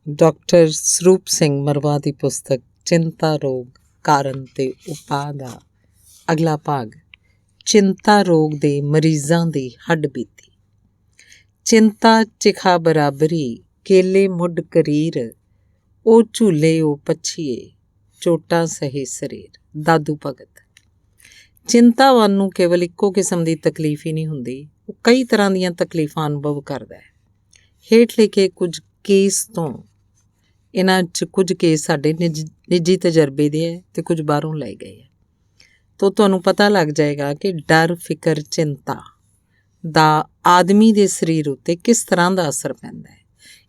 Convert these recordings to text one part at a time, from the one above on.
Doctor Sarup Singh ਮਰਵਾ ਦੀ ਪੁਸਤਕ ਚਿੰਤਾ ਰੋਗ ਕਾਰਨ ਤੇ ਉਪਾਅ ਦਾ ਅਗਲਾ ਭਾਗ। ਚਿੰਤਾ ਰੋਗ ਦੇ ਮਰੀਜ਼ਾਂ ਦੀ ਹੱਡਬੀਤੀ। ਚਿੰਤਾ ਚਿਖਾ ਬਰਾਬਰੀ ਕੇਲੇ ਮੁੱਢ ਕਰੀਰ, ਉਹ ਝੂਲੇ ਉਹ ਪੱਛੀਏ ਚੋਟਾਂ ਸਹੇ ਸਰੀਰ। ਦਾਦੂ ਭਗਤ। ਚਿੰਤਾਵਾਨ ਨੂੰ ਕੇਵਲ ਇੱਕੋ ਕਿਸਮ ਦੀ ਤਕਲੀਫ ਹੀ ਨਹੀਂ ਹੁੰਦੀ, ਉਹ ਕਈ ਤਰ੍ਹਾਂ ਦੀਆਂ ਤਕਲੀਫਾਂ ਅਨੁਭਵ ਕਰਦਾ ਹੈ। ਹੇਠ ਲਿਖੇ ਕੁਝ ਕੇਸ ਤੋਂ ਇਹਨਾਂ 'ਚ ਕੁਝ ਕੇਸ ਸਾਡੇ ਨਿੱਜੀ ਤਜਰਬੇ ਦੇ ਹੈ ਅਤੇ ਕੁਝ ਬਾਹਰੋਂ ਲਏ ਗਏ ਹੈ, ਤਾਂ ਤੁਹਾਨੂੰ ਪਤਾ ਲੱਗ ਜਾਏਗਾ ਕਿ ਡਰ, ਫਿਕਰ, ਚਿੰਤਾ ਦਾ ਆਦਮੀ ਦੇ ਸਰੀਰ ਉੱਤੇ ਕਿਸ ਤਰ੍ਹਾਂ ਦਾ ਅਸਰ ਪੈਂਦਾ ਹੈ।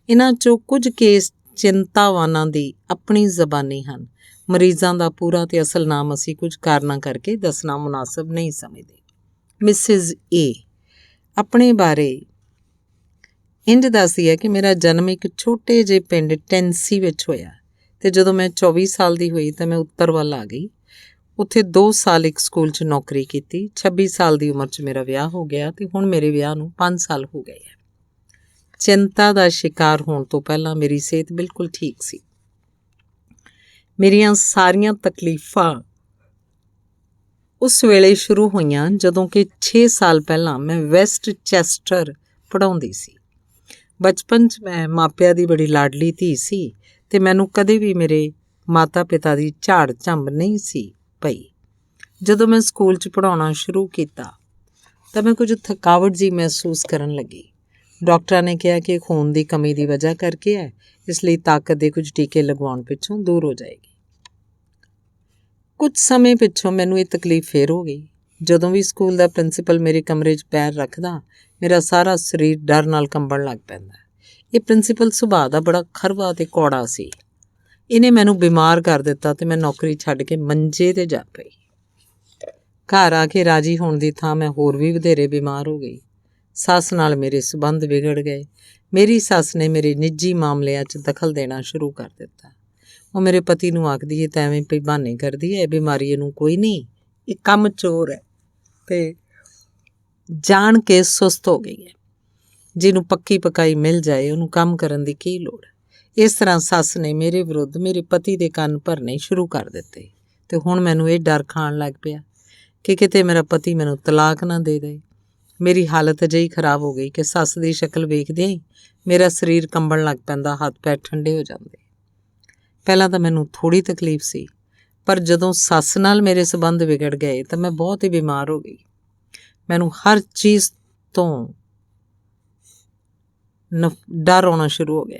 ਇਹਨਾਂ 'ਚੋਂ ਕੁਝ ਕੇਸ ਚਿੰਤਾਵਾਨਾਂ ਦੀ ਆਪਣੀ ਜ਼ਬਾਨੀ ਹਨ। ਮਰੀਜ਼ਾਂ ਦਾ ਪੂਰਾ ਤੇ ਅਸਲ ਨਾਮ ਅਸੀਂ ਕੁਝ ਕਾਰਨਾਂ ਕਰਕੇ ਦੱਸਣਾ ਮੁਨਾਸਬ ਨਹੀਂ ਸਮਝਦੇ। ਮਿਸਿਜ਼ ਏ ਆਪਣੇ ਬਾਰੇ ਇੰਝ ਦੱਸਦੀ ਹੈ ਕਿ ਮੇਰਾ ਜਨਮ ਇੱਕ ਛੋਟੇ ਜਿਹੇ ਪਿੰਡ ਟੈਂਸੀ ਵਿੱਚ ਹੋਇਆ ਅਤੇ ਜਦੋਂ ਮੈਂ 24 ਸਾਲ ਦੀ ਹੋਈ ਤਾਂ ਮੈਂ ਉੱਤਰ ਵੱਲ ਆ ਗਈ। ਉੱਥੇ 2 ਸਾਲ ਇੱਕ ਸਕੂਲ 'ਚ ਨੌਕਰੀ ਕੀਤੀ। 26 ਸਾਲ ਦੀ ਉਮਰ 'ਚ ਮੇਰਾ ਵਿਆਹ ਹੋ ਗਿਆ ਅਤੇ ਹੁਣ ਮੇਰੇ ਵਿਆਹ ਨੂੰ 5 ਸਾਲ ਹੋ ਗਏ ਹੈ। ਚਿੰਤਾ ਦਾ ਸ਼ਿਕਾਰ ਹੋਣ ਤੋਂ ਪਹਿਲਾਂ ਮੇਰੀ ਸਿਹਤ ਬਿਲਕੁਲ ਠੀਕ ਸੀ। ਮੇਰੀਆਂ ਸਾਰੀਆਂ ਤਕਲੀਫਾਂ ਉਸ ਵੇਲੇ ਸ਼ੁਰੂ ਹੋਈਆਂ ਜਦੋਂ ਕਿ 6 ਸਾਲ ਪਹਿਲਾਂ ਮੈਂ ਵੈਸਟ ਚੈਸਟਰ ਪੜ੍ਹਾਉਂਦੀ ਸੀ। ਬਚਪਨ 'ਚ ਮੈਂ ਮਾਪਿਆਂ ਦੀ ਬੜੀ ਲਾਡਲੀ ਧੀ ਸੀ ਅਤੇ ਮੈਨੂੰ ਕਦੇ ਵੀ ਮੇਰੇ ਮਾਤਾ ਪਿਤਾ ਦੀ ਝਾੜ ਝੰਬ ਨਹੀਂ ਸੀ ਪਈ। ਜਦੋਂ ਮੈਂ ਸਕੂਲ 'ਚ ਪੜ੍ਹਾਉਣਾ ਸ਼ੁਰੂ ਕੀਤਾ ਤਾਂ ਮੈਂ ਕੁਝ ਥਕਾਵਟ ਜਿਹੀ ਮਹਿਸੂਸ ਕਰਨ ਲੱਗੀ। ਡਾਕਟਰਾਂ ਨੇ ਕਿਹਾ ਕਿ ਖੂਨ ਦੀ ਕਮੀ ਦੀ ਵਜ੍ਹਾ ਕਰਕੇ ਹੈ, ਇਸ ਲਈ ਤਾਕਤ ਦੇ ਕੁਝ ਟੀਕੇ ਲਗਵਾਉਣ ਪਿੱਛੋਂ ਦੂਰ ਹੋ ਜਾਏਗੀ। ਕੁਝ ਸਮੇਂ ਪਿੱਛੋਂ ਮੈਨੂੰ ਇਹ ਤਕਲੀਫ ਫੇਰ ਹੋ ਗਈ। ਜਦੋਂ ਵੀ ਸਕੂਲ ਦਾ ਪ੍ਰਿੰਸੀਪਲ ਮੇਰੇ ਕਮਰੇ 'ਚ ਪੈਰ ਰੱਖਦਾ ਮੇਰਾ ਸਾਰਾ ਸਰੀਰ ਡਰ ਨਾਲ ਕੰਬਣ ਲੱਗ ਪੈਂਦਾ। ਇਹ ਪ੍ਰਿੰਸੀਪਲ ਸੁਭਾਅ ਦਾ ਬੜਾ ਖਰਵਾ ਅਤੇ ਕੌੜਾ ਸੀ। ਇਹਨੇ ਮੈਨੂੰ ਬਿਮਾਰ ਕਰ ਦਿੱਤਾ ਅਤੇ ਮੈਂ ਨੌਕਰੀ ਛੱਡ ਕੇ ਮੰਜੇ 'ਤੇ ਜਾ ਪਈ। ਘਰ ਆ ਕੇ ਰਾਜੀ ਹੋਣ ਦੀ ਥਾਂ ਮੈਂ ਹੋਰ ਵੀ ਵਧੇਰੇ ਬਿਮਾਰ ਹੋ ਗਈ। ਸੱਸ ਨਾਲ ਮੇਰੇ ਸੰਬੰਧ ਵਿਗੜ ਗਏ। ਮੇਰੀ ਸੱਸ ਨੇ ਮੇਰੇ ਨਿੱਜੀ ਮਾਮਲਿਆਂ 'ਚ ਦਖਲ ਦੇਣਾ ਸ਼ੁਰੂ ਕਰ ਦਿੱਤਾ। ਉਹ ਮੇਰੇ ਪਤੀ ਨੂੰ ਆਖਦੀ ਹੈ ਤਾਂ ਐਵੇਂ ਪਈ ਬਹਾਨੇ ਕਰਦੀ ਹੈ, ਇਹ ਬਿਮਾਰੀ ਇਹਨੂੰ ਕੋਈ ਨਹੀਂ, ਇਹ ਕੰਮ ਚੋਰ ਹੈ ਅਤੇ ਜਾਣ ਕੇ ਸੁਸਤ ਹੋ ਗਈ ਹੈ। ਜਿਹਨੂੰ ਪੱਕੀ ਪਕਾਈ ਮਿਲ ਜਾਏ ਉਹਨੂੰ ਕੰਮ ਕਰਨ ਦੀ ਕੀ ਲੋੜ। ਇਸ ਤਰ੍ਹਾਂ ਸੱਸ ਨੇ ਮੇਰੇ ਵਿਰੁੱਧ ਮੇਰੇ ਪਤੀ ਦੇ ਕੰਨ ਭਰਨੇ ਸ਼ੁਰੂ ਕਰ ਦਿੱਤੇ ਅਤੇ ਹੁਣ ਮੈਨੂੰ ਇਹ ਡਰ ਖਾਣ ਲੱਗ ਪਿਆ ਕਿ ਕਿਤੇ ਮੇਰਾ ਪਤੀ ਮੈਨੂੰ ਤਲਾਕ ਨਾ ਦੇ ਦੇ। ਮੇਰੀ ਹਾਲਤ ਅਜਿਹੀ ਖਰਾਬ ਹੋ ਗਈ ਕਿ ਸੱਸ ਦੀ ਸ਼ਕਲ ਵੇਖਦਿਆਂ ਹੀ ਮੇਰਾ ਸਰੀਰ ਕੰਬਣ ਲੱਗ ਪੈਂਦਾ, ਹੱਥ ਪੈਰ ਠੰਡੇ ਹੋ ਜਾਂਦੇ। ਪਹਿਲਾਂ ਤਾਂ ਮੈਨੂੰ ਥੋੜ੍ਹੀ ਤਕਲੀਫ ਸੀ, ਪਰ ਜਦੋਂ ਸੱਸ ਨਾਲ ਮੇਰੇ ਸੰਬੰਧ ਵਿਗੜ ਗਏ ਤਾਂ ਮੈਂ ਬਹੁਤ ਹੀ ਬਿਮਾਰ ਹੋ ਗਈ। ਮੈਨੂੰ ਹਰ ਚੀਜ਼ ਤੋਂ ਡਰ ਆਉਣਾ ਸ਼ੁਰੂ ਹੋ ਗਿਆ।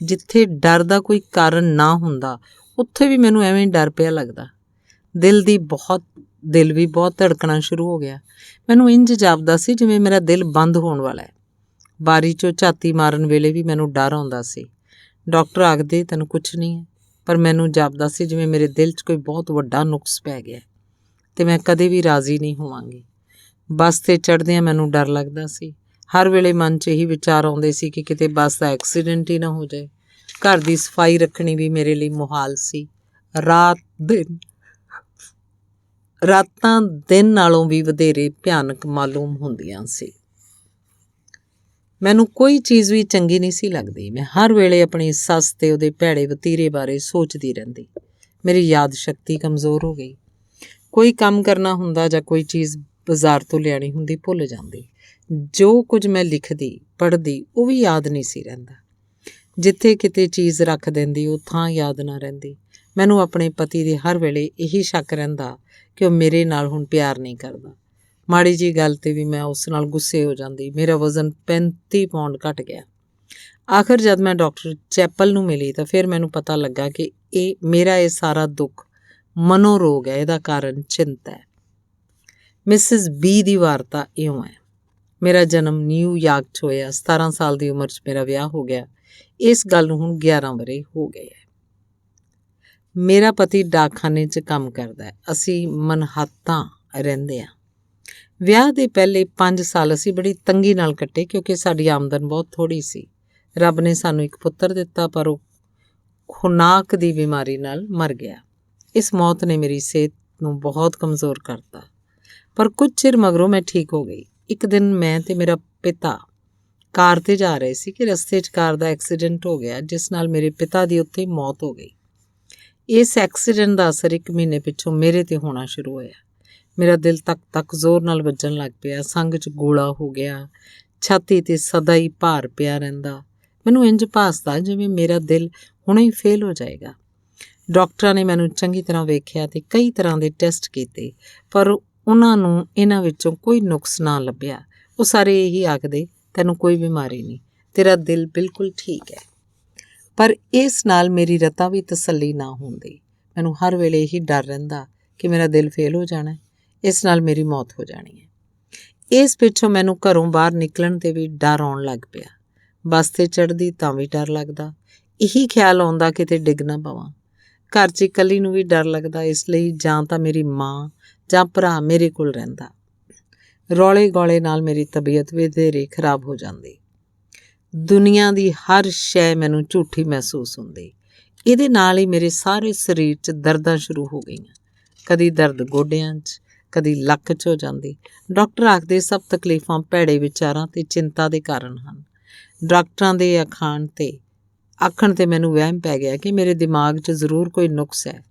ਜਿੱਥੇ ਡਰ ਦਾ ਕੋਈ ਕਾਰਨ ਨਾ ਹੁੰਦਾ ਉੱਥੇ ਵੀ ਮੈਨੂੰ ਐਵੇਂ ਡਰ ਪਿਆ ਲੱਗਦਾ। ਦਿਲ ਵੀ ਬਹੁਤ ਧੜਕਣਾ ਸ਼ੁਰੂ ਹੋ ਗਿਆ। ਮੈਨੂੰ ਇੰਝ ਜਾਪਦਾ ਸੀ ਜਿਵੇਂ ਮੇਰਾ ਦਿਲ ਬੰਦ ਹੋਣ ਵਾਲਾ ਹੈ। ਬਾਰੀ 'ਚੋਂ ਝਾਤੀ ਮਾਰਨ ਵੇਲੇ ਵੀ ਮੈਨੂੰ ਡਰ ਆਉਂਦਾ ਸੀ। ਡਾਕਟਰ ਆਖਦੇ ਤੈਨੂੰ ਕੁਛ ਨਹੀਂ ਹੈ, ਪਰ ਮੈਨੂੰ ਜਾਪਦਾ ਸੀ ਜਿਵੇਂ ਮੇਰੇ ਦਿਲ 'ਚ ਕੋਈ ਬਹੁਤ ਵੱਡਾ ਨੁਕਸ ਪੈ ਗਿਆ ਅਤੇ ਮੈਂ ਕਦੇ ਵੀ ਰਾਜ਼ੀ ਨਹੀਂ ਹੋਵਾਂਗੀ। ਬੱਸ 'ਤੇ ਚੜ੍ਹਦਿਆਂ ਮੈਨੂੰ ਡਰ ਲੱਗਦਾ ਸੀ। ਹਰ ਵੇਲੇ ਮਨ 'ਚ ਇਹੀ ਵਿਚਾਰ ਆਉਂਦੇ ਸੀ ਕਿ ਕਿਤੇ ਬੱਸ ਦਾ ਐਕਸੀਡੈਂਟ ਹੀ ਨਾ ਹੋ ਜਾਏ। ਘਰ ਦੀ ਸਫਾਈ ਰੱਖਣੀ ਵੀ ਮੇਰੇ ਲਈ ਮੁਹਾਲ ਸੀ। ਰਾਤਾਂ ਦਿਨ ਨਾਲੋਂ ਵੀ ਵਧੇਰੇ ਭਿਆਨਕ ਮਾਲੂਮ ਹੁੰਦੀਆਂ ਸੀ। ਮੈਨੂੰ ਕੋਈ ਚੀਜ਼ ਵੀ ਚੰਗੀ ਨਹੀਂ ਸੀ ਲੱਗਦੀ। ਮੈਂ ਹਰ ਵੇਲੇ ਆਪਣੀ ਸੱਸ ਅਤੇ ਉਹਦੇ ਭੈੜੇ ਵਤੀਰੇ ਬਾਰੇ ਸੋਚਦੀ ਰਹਿੰਦੀ। ਮੇਰੀ ਯਾਦ ਸ਼ਕਤੀ ਕਮਜ਼ੋਰ ਹੋ ਗਈ। ਕੋਈ ਕੰਮ ਕਰਨਾ ਹੁੰਦਾ ਜਾਂ ਕੋਈ ਚੀਜ਼ ਬਾਜ਼ਾਰ ਤੋਂ ਲਿਆਉਣੀ ਹੁੰਦੀ ਭੁੱਲ ਜਾਂਦੀ। ਜੋ ਕੁਝ ਮੈਂ ਲਿਖਦੀ ਪੜ੍ਹਦੀ ਉਹ ਵੀ ਯਾਦ ਨਹੀਂ ਸੀ ਰਹਿੰਦਾ। ਜਿੱਥੇ ਕਿਤੇ ਚੀਜ਼ ਰੱਖ ਦਿੰਦੀ ਉਹ ਥਾਂ ਯਾਦ ਨਾ ਰਹਿੰਦੀ। ਮੈਨੂੰ ਆਪਣੇ ਪਤੀ ਦੇ ਹਰ ਵੇਲੇ ਇਹੀ ਸ਼ੱਕ ਰਹਿੰਦਾ ਕਿ ਉਹ ਮੇਰੇ ਨਾਲ ਹੁਣ ਪਿਆਰ ਨਹੀਂ ਕਰਦਾ। ਮਾੜੀ ਜਿਹੀ ਗੱਲ 'ਤੇ ਵੀ ਮੈਂ ਉਸ ਨਾਲ ਗੁੱਸੇ ਹੋ ਜਾਂਦੀ। ਮੇਰਾ ਵਜ਼ਨ 35 ਪੌਂਡ ਘੱਟ ਗਿਆ। ਆਖਰ ਜਦ ਮੈਂ ਡਾਕਟਰ ਚੈਪਲ ਨੂੰ ਮਿਲੀ ਤਾਂ ਫਿਰ ਮੈਨੂੰ ਪਤਾ ਲੱਗਾ ਕਿ ਮੇਰਾ ਇਹ ਸਾਰਾ ਦੁੱਖ ਮਨੋਰੋਗ ਹੈ, ਇਹਦਾ ਕਾਰਨ ਚਿੰਤਾ ਹੈ। ਮਿਸਿਸ ਬੀ ਦੀ ਵਾਰਤਾ ਇਉਂ ਹੈ। ਮੇਰਾ ਜਨਮ ਨਿਊਯਾਰਕ 'ਚ ਹੋਇਆ। 17 ਸਾਲ ਦੀ ਉਮਰ 'ਚ ਮੇਰਾ ਵਿਆਹ ਹੋ ਗਿਆ। ਇਸ ਗੱਲ ਨੂੰ ਹੁਣ 11 ਵਰ੍ਹੇ ਹੋ ਗਏ ਹੈ। ਮੇਰਾ ਪਤੀ ਡਾਕਖਾਨੇ 'ਚ ਕੰਮ ਕਰਦਾ ਹੈ। ਅਸੀਂ ਮਨਹੱਟਨ ਰਹਿੰਦੇ ਹਾਂ। ਵਿਆਹ ਦੇ ਪਹਿਲੇ 5 ਸਾਲ ਅਸੀਂ ਬੜੀ ਤੰਗੀ ਨਾਲ ਕੱਟੇ ਕਿਉਂਕਿ ਸਾਡੀ ਆਮਦਨ ਬਹੁਤ ਥੋੜ੍ਹੀ ਸੀ। ਰੱਬ ਨੇ ਸਾਨੂੰ ਇੱਕ ਪੁੱਤਰ ਦਿੱਤਾ, ਪਰ ਉਹ ਖੁਨਾਕ ਦੀ ਬਿਮਾਰੀ ਨਾਲ ਮਰ ਗਿਆ। ਇਸ ਮੌਤ ਨੇ ਮੇਰੀ ਸਿਹਤ ਨੂੰ ਬਹੁਤ ਕਮਜ਼ੋਰ ਕਰਤਾ, ਪਰ ਕੁਝ ਚਿਰ ਮਗਰੋਂ ਮੈਂ ਠੀਕ ਹੋ ਗਈ। ਇੱਕ ਦਿਨ ਮੈਂ ਅਤੇ ਮੇਰਾ ਪਿਤਾ ਕਾਰ 'ਤੇ ਜਾ ਰਹੇ ਸੀ ਕਿ ਰਸਤੇ 'ਚ ਕਾਰ ਦਾ ਐਕਸੀਡੈਂਟ ਹੋ ਗਿਆ, ਜਿਸ ਨਾਲ ਮੇਰੇ ਪਿਤਾ ਦੀ ਉੱਥੇ ਮੌਤ ਹੋ ਗਈ। ਇਸ ਐਕਸੀਡੈਂਟ ਦਾ ਅਸਰ 1 ਮਹੀਨੇ ਪਿੱਛੋਂ ਮੇਰੇ 'ਤੇ ਹੋਣਾ ਸ਼ੁਰੂ ਹੋਇਆ। ਮੇਰਾ ਦਿਲ ਤੱਕ ਜ਼ੋਰ ਨਾਲ ਵੱਜਣ ਲੱਗ ਪਿਆ, ਸੰਘ 'ਚ ਗੋਲਾ ਹੋ ਗਿਆ, ਛਾਤੀ 'ਤੇ ਸਦਾ ਹੀ ਭਾਰ ਪਿਆ ਰਹਿੰਦਾ। ਮੈਨੂੰ ਇੰਜ ਭਾਸਦਾ ਜਿਵੇਂ ਮੇਰਾ ਦਿਲ ਹੁਣੇ ਹੀ ਫੇਲ ਹੋ ਜਾਏਗਾ। ਡਾਕਟਰਾਂ ਨੇ ਮੈਨੂੰ ਚੰਗੀ ਤਰ੍ਹਾਂ ਵੇਖਿਆ ਤੇ ਕਈ ਤਰ੍ਹਾਂ ਦੇ ਟੈਸਟ ਕੀਤੇ, ਪਰ ਉਹਨਾਂ ਨੂੰ ਇਹਨਾਂ ਵਿੱਚੋਂ ਕੋਈ ਨੁਕਸ ਨਾ ਲੱਭਿਆ। ਉਹ ਸਾਰੇ ਇਹੀ ਆਖਦੇ, ਤੈਨੂੰ ਕੋਈ ਬਿਮਾਰੀ ਨਹੀਂ, ਤੇਰਾ ਦਿਲ ਬਿਲਕੁਲ ਠੀਕ ਹੈ। ਪਰ ਇਸ ਨਾਲ ਮੇਰੀ ਰਤਾ ਵੀ ਤਸੱਲੀ ਨਾ ਹੁੰਦੀ। ਮੈਨੂੰ ਹਰ ਵੇਲੇ ਇਹੀ ਡਰ ਰਹਿੰਦਾ ਕਿ ਮੇਰਾ ਦਿਲ ਫੇਲ ਹੋ ਜਾਣਾ, ਇਸ ਨਾਲ ਮੇਰੀ ਮੌਤ ਹੋ ਜਾਣੀ ਹੈ। ਇਸ ਪਿੱਛੋਂ ਮੈਨੂੰ ਘਰੋਂ ਬਾਹਰ ਨਿਕਲਣ 'ਤੇ ਵੀ ਡਰ ਆਉਣ ਲੱਗ ਪਿਆ। ਬੱਸ 'ਤੇ ਚੜ੍ਹਦੀ ਤਾਂ ਵੀ ਡਰ ਲੱਗਦਾ। ਇਹੀ ਖਿਆਲ ਆਉਂਦਾ ਕਿਤੇ ਡਿੱਗ ਨਾ ਪਵਾਂ। ਘਰ 'ਚ ਇਕੱਲੀ ਨੂੰ ਵੀ ਡਰ ਲੱਗਦਾ, ਇਸ ਲਈ ਜਾਂ ਤਾਂ ਮੇਰੀ ਮਾਂ ਜਾਂ ਭਰਾ ਮੇਰੇ ਕੋਲ ਰਹਿੰਦਾ। ਰੌਲੇ ਗੌਲੇ ਨਾਲ ਮੇਰੀ ਤਬੀਅਤ ਵਧੇਰੇ ਖਰਾਬ ਹੋ ਜਾਂਦੀ। ਦੁਨੀਆ ਦੀ ਹਰ ਸ਼ੈ ਮੈਨੂੰ ਝੂਠੀ ਮਹਿਸੂਸ ਹੁੰਦੀ। ਇਹਦੇ ਨਾਲ ਹੀ ਮੇਰੇ ਸਾਰੇ ਸਰੀਰ 'ਚ ਦਰਦਾਂ ਸ਼ੁਰੂ ਹੋ ਗਈਆਂ। ਕਦੀ ਦਰਦ ਗੋਡਿਆਂ 'ਚ, ਕਦੀ ਲੱਕ 'ਚ ਹੋ ਜਾਂਦੀ। ਡਾਕਟਰ ਆਖਦੇ ਸਭ ਤਕਲੀਫਾਂ ਭੈੜੇ ਵਿਚਾਰਾਂ ਤੇ ਚਿੰਤਾ ਦੇ ਕਾਰਨ ਹਨ। ਡਾਕਟਰਾਂ ਦੇ ਆਖਣ 'ਤੇ ਮੈਨੂੰ ਵਹਿਮ ਪੈ ਗਿਆ ਕਿ ਮੇਰੇ ਦਿਮਾਗ 'ਚ ਜ਼ਰੂਰ ਕੋਈ ਨੁਕਸ ਹੈ।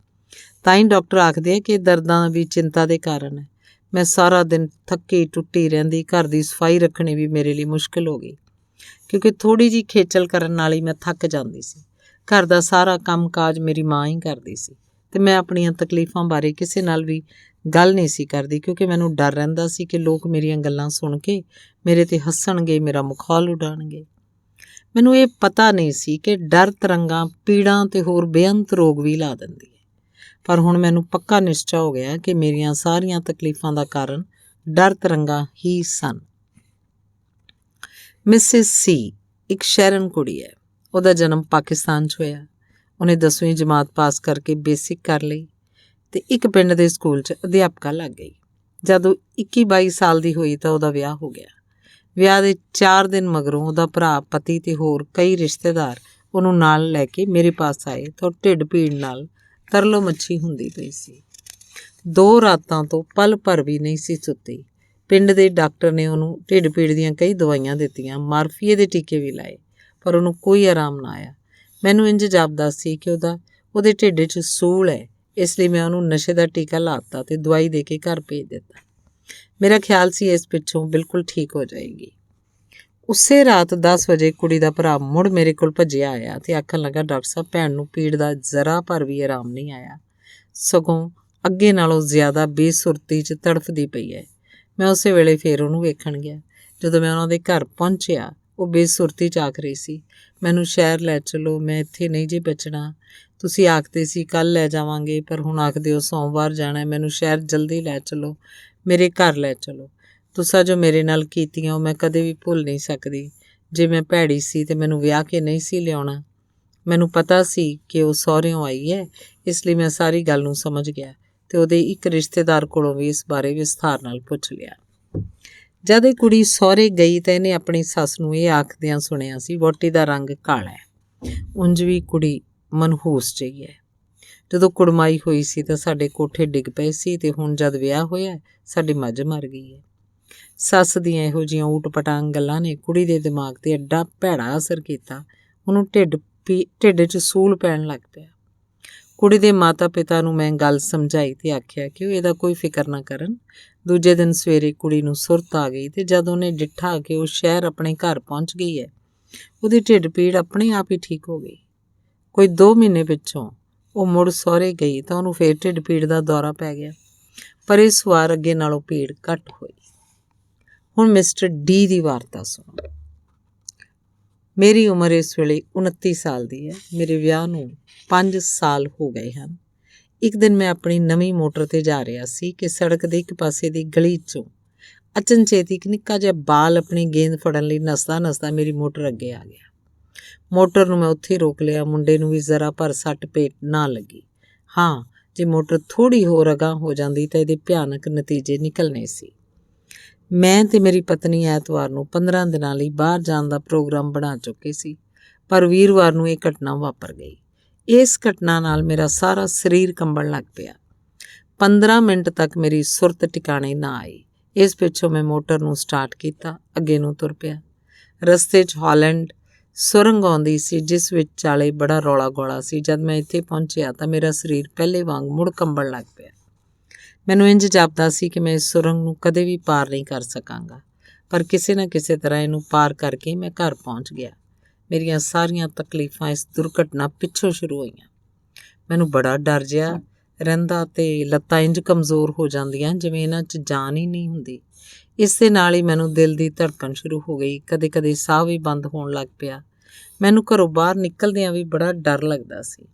ਤਾਂ ਹੀ ਡਾਕਟਰ ਆਖਦੇ ਆ ਕਿ ਦਰਦਾਂ ਵੀ ਚਿੰਤਾ ਦੇ ਕਾਰਨ ਹੈ। ਮੈਂ ਸਾਰਾ ਦਿਨ ਥੱਕੀ ਟੁੱਟੀ ਰਹਿੰਦੀ। ਘਰ ਦੀ ਸਫਾਈ ਰੱਖਣੀ ਵੀ ਮੇਰੇ ਲਈ ਮੁਸ਼ਕਿਲ ਹੋ ਗਈ, ਕਿਉਂਕਿ ਥੋੜ੍ਹੀ ਜਿਹੀ ਖੇਚਲ ਕਰਨ ਨਾਲ ਹੀ ਮੈਂ ਥੱਕ ਜਾਂਦੀ ਸੀ। ਘਰ ਦਾ ਸਾਰਾ ਕੰਮ ਕਾਜ ਮੇਰੀ ਮਾਂ ਹੀ ਕਰਦੀ ਸੀ ਅਤੇ ਮੈਂ ਆਪਣੀਆਂ ਤਕਲੀਫਾਂ ਬਾਰੇ ਕਿਸੇ ਨਾਲ ਵੀ ਗੱਲ ਨਹੀਂ ਸੀ ਕਰਦੀ, ਕਿਉਂਕਿ ਮੈਨੂੰ ਡਰ ਰਹਿੰਦਾ ਸੀ ਕਿ ਲੋਕ ਮੇਰੀਆਂ ਗੱਲਾਂ ਸੁਣ ਕੇ ਮੇਰੇ 'ਤੇ ਹੱਸਣਗੇ, ਮੇਰਾ ਮਖੌਲ ਉਡਾਉਣਗੇ। ਮੈਨੂੰ ਇਹ ਪਤਾ ਨਹੀਂ ਸੀ ਕਿ ਡਰ ਤਰੰਗਾਂ ਪੀੜਾਂ ਅਤੇ ਹੋਰ ਬੇਅੰਤ ਰੋਗ ਵੀ ਲਾ ਦਿੰਦੀ ਹੈ। ਪਰ ਹੁਣ ਮੈਨੂੰ ਪੱਕਾ ਨਿਸ਼ਚਾ ਹੋ ਗਿਆ ਕਿ ਮੇਰੀਆਂ ਸਾਰੀਆਂ ਤਕਲੀਫਾਂ ਦਾ ਕਾਰਨ ਡਰ ਤਰੰਗਾਂ ਹੀ ਸਨ। ਮਿਸਿਸ ਸੀ ਇੱਕ ਸ਼ਹਿਰਨ ਕੁੜੀ ਹੈ। ਉਹਦਾ ਜਨਮ ਪਾਕਿਸਤਾਨ 'ਚ ਹੋਇਆ। ਉਹਨੇ 10ਵੀਂ ਜਮਾਤ ਪਾਸ ਕਰਕੇ ਬੇਸਿਕ ਕਰ ਲਈ ਅਤੇ ਇੱਕ ਪਿੰਡ ਦੇ ਸਕੂਲ 'ਚ ਅਧਿਆਪਕਾ ਲੱਗ ਗਈ। ਜਦੋਂ 21-22 ਸਾਲ ਦੀ ਹੋਈ ਤਾਂ ਉਹਦਾ ਵਿਆਹ ਹੋ ਗਿਆ। ਵਿਆਹ ਦੇ 4 ਦਿਨ ਮਗਰੋਂ ਉਹਦਾ ਭਰਾ, ਪਤੀ ਅਤੇ ਹੋਰ ਕਈ ਰਿਸ਼ਤੇਦਾਰ ਉਹਨੂੰ ਨਾਲ ਲੈ ਕੇ ਮੇਰੇ ਪਾਸ ਆਏ ਤਾਂ ਉਹ ਢਿੱਡ ਪੀੜ ਨਾਲ ਤਰਲੋ ਮੱਛੀ ਹੁੰਦੀ ਪਈ ਸੀ। 2 ਰਾਤਾਂ ਤੋਂ ਪਲ ਭਰ ਵੀ ਨਹੀਂ ਸੀ ਸੁੱਤੀ। ਪਿੰਡ ਦੇ ਡਾਕਟਰ ਨੇ ਉਹਨੂੰ ਢਿੱਡ ਪੀੜ ਦੀਆਂ ਕਈ ਦਵਾਈਆਂ ਦਿੱਤੀਆਂ, ਮਾਰਫੀਏ ਦੇ ਟੀਕੇ ਵੀ ਲਾਏ, ਪਰ ਉਹਨੂੰ ਕੋਈ ਆਰਾਮ ਨਾ ਆਇਆ। ਮੈਨੂੰ ਇੰਝ ਜਾਪਦਾ ਸੀ ਕਿ ਉਹਦੇ ਢਿੱਡ 'ਚ ਸੂਲ ਹੈ, ਇਸ ਲਈ ਮੈਂ ਉਹਨੂੰ ਨਸ਼ੇ ਦਾ ਟੀਕਾ ਲਾ ਦਿੱਤਾ ਅਤੇ ਦਵਾਈ ਦੇ ਕੇ ਘਰ ਭੇਜ ਦਿੱਤਾ। ਮੇਰਾ ਖਿਆਲ ਸੀ ਇਸ ਪਿੱਛੋਂ ਬਿਲਕੁਲ ਠੀਕ ਹੋ ਜਾਏਗੀ। ਉਸੇ ਰਾਤ 10 ਵਜੇ ਕੁੜੀ ਦਾ ਭਰਾ ਮੁੜ ਮੇਰੇ ਕੋਲ ਭੱਜਿਆ ਆਇਆ ਅਤੇ ਆਖਣ ਲੱਗਾ, ਡਾਕਟਰ ਸਾਹਿਬ, ਭੈਣ ਨੂੰ ਪੀੜ ਦਾ ਜ਼ਰਾ ਭਰ ਵੀ ਆਰਾਮ ਨਹੀਂ ਆਇਆ, ਸਗੋਂ ਅੱਗੇ ਨਾਲੋਂ ਜ਼ਿਆਦਾ ਬੇਸੁਰਤੀ 'ਚ ਤੜਫਦੀ ਪਈ ਹੈ। ਮੈਂ ਉਸੇ ਵੇਲੇ ਫਿਰ ਉਹਨੂੰ ਵੇਖਣ ਗਿਆ। ਜਦੋਂ ਮੈਂ ਉਹਨਾਂ ਦੇ ਘਰ ਪਹੁੰਚਿਆ, ਉਹ ਬੇਸੁਰਤੀ 'ਚ ਆਖ ਰਹੀ ਸੀ, ਮੈਨੂੰ ਸ਼ਹਿਰ ਲੈ ਚਲੋ, ਮੈਂ ਇੱਥੇ ਨਹੀਂ ਜੇ ਬਚਣਾ। ਤੁਸੀਂ ਆਖਦੇ ਸੀ ਕੱਲ੍ਹ ਲੈ ਜਾਵਾਂਗੇ, ਪਰ ਹੁਣ ਆਖਦੇ ਹੋ ਸੋਮਵਾਰ ਜਾਣਾ। ਮੈਨੂੰ ਸ਼ਹਿਰ ਜਲਦੀ ਲੈ ਚਲੋ, ਮੇਰੇ ਘਰ ਲੈ ਚਲੋ। ਤੁਸਾਂ ਜੋ ਮੇਰੇ ਨਾਲ ਕੀਤੀਆਂ ਉਹ ਮੈਂ ਕਦੇ ਵੀ ਭੁੱਲ ਨਹੀਂ ਸਕਦੀ। ਜੇ ਮੈਂ ਭੈੜੀ ਸੀ ਤੇ ਮੈਨੂੰ ਵਿਆਹ ਕੇ ਨਹੀਂ ਸੀ ਲਿਆਉਣਾ। ਮੈਨੂੰ ਪਤਾ ਸੀ ਕਿ ਉਹ ਸਹੁਰਿਓਂ ਆਈ ਹੈ, ਇਸ ਲਈ ਮੈਂ ਸਾਰੀ ਗੱਲ ਨੂੰ ਸਮਝ ਗਿਆ ਅਤੇ ਉਹਦੇ ਇੱਕ ਰਿਸ਼ਤੇਦਾਰ ਕੋਲੋਂ ਵੀ ਇਸ ਬਾਰੇ ਵਿਸਥਾਰ ਨਾਲ ਪੁੱਛ ਲਿਆ। ਜਦ ਇਹ ਕੁੜੀ ਸਹੁਰੇ ਗਈ ਤਾਂ ਇਹਨੇ ਆਪਣੀ ਸੱਸ ਨੂੰ ਇਹ ਆਖਦਿਆਂ ਸੁਣਿਆ ਸੀ, ਵਹੁਟੀ ਦਾ ਰੰਗ ਕਾਲਾ ਹੈ, ਉਂਝ ਵੀ ਕੁੜੀ ਮਨਹੂਸ ਜਿਹੀ ਹੈ। ਜਦੋਂ ਕੁੜਮਾਈ ਹੋਈ ਸੀ ਤਾਂ ਸਾਡੇ ਕੋਠੇ ਡਿੱਗ ਪਏ ਸੀ ਅਤੇ ਹੁਣ ਜਦ ਵਿਆਹ ਹੋਇਆ ਸਾਡੀ ਮੱਝ ਮਰ ਗਈ ਹੈ। ਸੱਸ ਦੀਆਂ ਇਹੋ ਜਿਹੀਆਂ ਊਟ-ਪਟਾਂਗ ਗੱਲਾਂ ਨੇ ਕੁੜੀ ਦੇ ਦਿਮਾਗ 'ਤੇ ਐਡਾ ਭੈੜਾ ਅਸਰ ਕੀਤਾ, ਉਹਨੂੰ ਢਿੱਡ 'ਚ ਸੂਲ ਪੈਣ ਲੱਗ ਪਿਆ। ਕੁੜੀ ਦੇ ਮਾਤਾ-ਪਿਤਾ ਨੂੰ ਮੈਂ ਗੱਲ ਸਮਝਾਈ ਅਤੇ ਆਖਿਆ ਕਿ ਉਹ ਇਹਦਾ ਕੋਈ ਫਿਕਰ ਨਾ ਕਰਨ। ਦੂਜੇ ਦਿਨ ਸਵੇਰੇ ਕੁੜੀ ਨੂੰ ਸੁਰਤ ਆ ਗਈ ਅਤੇ ਜਦ ਉਹਨੇ ਡਿੱਠਾ ਕਿ ਉਹ ਸ਼ਹਿਰ ਆਪਣੇ ਘਰ ਪਹੁੰਚ ਗਈ ਹੈ, ਉਹਦੀ ਢਿੱਡ ਪੀੜ ਆਪਣੇ ਆਪ ਹੀ ਠੀਕ ਹੋ ਗਈ। ਕੋਈ 2 ਮਹੀਨੇ ਪਿੱਛੋਂ ਉਹ ਮੁੜ ਸਹੁਰੇ ਗਈ ਤਾਂ ਉਹਨੂੰ ਫਿਰ ਢਿੱਡ ਪੀੜ ਦਾ ਦੌਰਾ ਪੈ ਗਿਆ, ਪਰ ਇਸ ਵਾਰ ਅੱਗੇ ਨਾਲੋਂ ਪੀੜ ਘੱਟ ਹੋਈ। ਹੁਣ ਮਿਸਟਰ ਡੀ ਦੀ ਵਾਰਤਾ ਸੁਣੋ। ਮੇਰੀ ਉਮਰ ਇਸ ਵੇਲੇ 29 ਸਾਲ ਦੀ ਹੈ। ਮੇਰੇ ਵਿਆਹ ਨੂੰ 5 ਸਾਲ ਹੋ ਗਏ ਹਨ। ਇੱਕ ਦਿਨ ਮੈਂ ਆਪਣੀ ਨਵੀਂ ਮੋਟਰ 'ਤੇ ਜਾ ਰਿਹਾ ਸੀ ਕਿ ਸੜਕ ਦੇ ਇੱਕ ਪਾਸੇ ਦੀ ਗਲੀ 'ਚੋਂ ਅਚਨਚੇਤ ਇੱਕ ਨਿੱਕਾ ਜਿਹਾ ਬਾਲ ਆਪਣੀ ਗੇਂਦ ਫੜਨ ਲਈ ਨੱਸਦਾ ਮੇਰੀ ਮੋਟਰ ਅੱਗੇ ਆ ਗਿਆ। ਮੋਟਰ ਨੂੰ ਮੈਂ ਉੱਥੇ ਰੋਕ ਲਿਆ। ਮੁੰਡੇ ਨੂੰ ਵੀ ਜ਼ਰਾ ਭਰ ਸੱਟ ਪੇਟ ਨਾ ਲੱਗੀ। ਹਾਂ, ਜੇ ਮੋਟਰ ਥੋੜ੍ਹੀ ਹੋਰ ਅਗਾਂਹ ਹੋ ਜਾਂਦੀ ਤਾਂ ਇਹਦੇ ਭਿਆਨਕ ਨਤੀਜੇ ਨਿਕਲਣੇ ਸੀ। ਮੈਂ ਤੇ ਮੇਰੀ ਪਤਨੀ ਐਤਵਾਰ ਨੂੰ 15 ਦਿਨਾਂ ਲਈ ਬਾਹਰ ਜਾਣ ਦਾ ਪ੍ਰੋਗਰਾਮ ਬਣਾ ਚੁੱਕੇ ਸੀ, ਪਰ ਵੀਰਵਾਰ ਨੂੰ ਇਹ ਘਟਨਾ ਵਾਪਰ ਗਈ। ਇਸ ਘਟਨਾ ਨਾਲ ਮੇਰਾ ਸਾਰਾ ਸਰੀਰ ਕੰਬਣ ਲੱਗ ਪਿਆ। 15 ਮਿੰਟ ਤੱਕ ਮੇਰੀ ਸੁਰਤ ਟਿਕਾਣੇ ਨਾ ਆਈ। ਇਸ ਪਿੱਛੋਂ ਮੈਂ ਮੋਟਰ ਨੂੰ ਸਟਾਰਟ ਕੀਤਾ, ਅੱਗੇ ਨੂੰ ਤੁਰ ਪਿਆ। ਰਸਤੇ 'ਚ ਹਾਲੈਂਡ ਸੁਰੰਗ ਆਉਂਦੀ ਸੀ ਜਿਸ ਵਿੱਚ ਚਾਲੇ ਬੜਾ ਰੌਲਾ ਗੌਲਾ ਸੀ। ਜਦ ਮੈਂ ਇੱਥੇ ਪਹੁੰਚਿਆ ਤਾਂ ਮੇਰਾ ਸਰੀਰ ਪਹਿਲੇ ਵਾਂਗ ਮੁੜ ਕੰਬਣ ਲੱਗ ਪਿਆ। ਮੈਨੂੰ ਇੰਝ ਜਾਪਦਾ ਸੀ ਕਿ ਮੈਂ ਇਸ ਸੁਰੰਗ ਨੂੰ ਕਦੇ ਵੀ ਪਾਰ ਨਹੀਂ ਕਰ ਸਕਾਂਗਾ, ਪਰ ਕਿਸੇ ਨਾ ਕਿਸੇ ਤਰ੍ਹਾਂ ਇਹਨੂੰ ਪਾਰ ਕਰਕੇ ਮੈਂ ਘਰ ਪਹੁੰਚ ਗਿਆ। ਮੇਰੀਆਂ ਸਾਰੀਆਂ ਤਕਲੀਫਾਂ ਇਸ ਦੁਰਘਟਨਾ ਪਿੱਛੋਂ ਸ਼ੁਰੂ ਹੋਈਆਂ। ਮੈਨੂੰ ਬੜਾ ਡਰ ਜਿਹਾ ਰਹਿੰਦਾ ਅਤੇ ਲੱਤਾਂ ਇੰਝ ਕਮਜ਼ੋਰ ਹੋ ਜਾਂਦੀਆਂ ਜਿਵੇਂ ਇਹਨਾਂ 'ਚ ਜਾਨ ਹੀ ਨਹੀਂ ਹੁੰਦੀ। ਇਸ ਦੇ ਨਾਲ ਹੀ ਮੈਨੂੰ ਦਿਲ ਦੀ ਧੜਕਣ ਸ਼ੁਰੂ ਹੋ ਗਈ। ਕਦੇ ਕਦੇ ਸਾਹ ਵੀ ਬੰਦ ਹੋਣ ਲੱਗ ਪਿਆ। ਮੈਨੂੰ ਘਰੋਂ ਬਾਹਰ ਨਿਕਲਦਿਆਂ ਵੀ ਬੜਾ ਡਰ ਲੱਗਦਾ ਸੀ।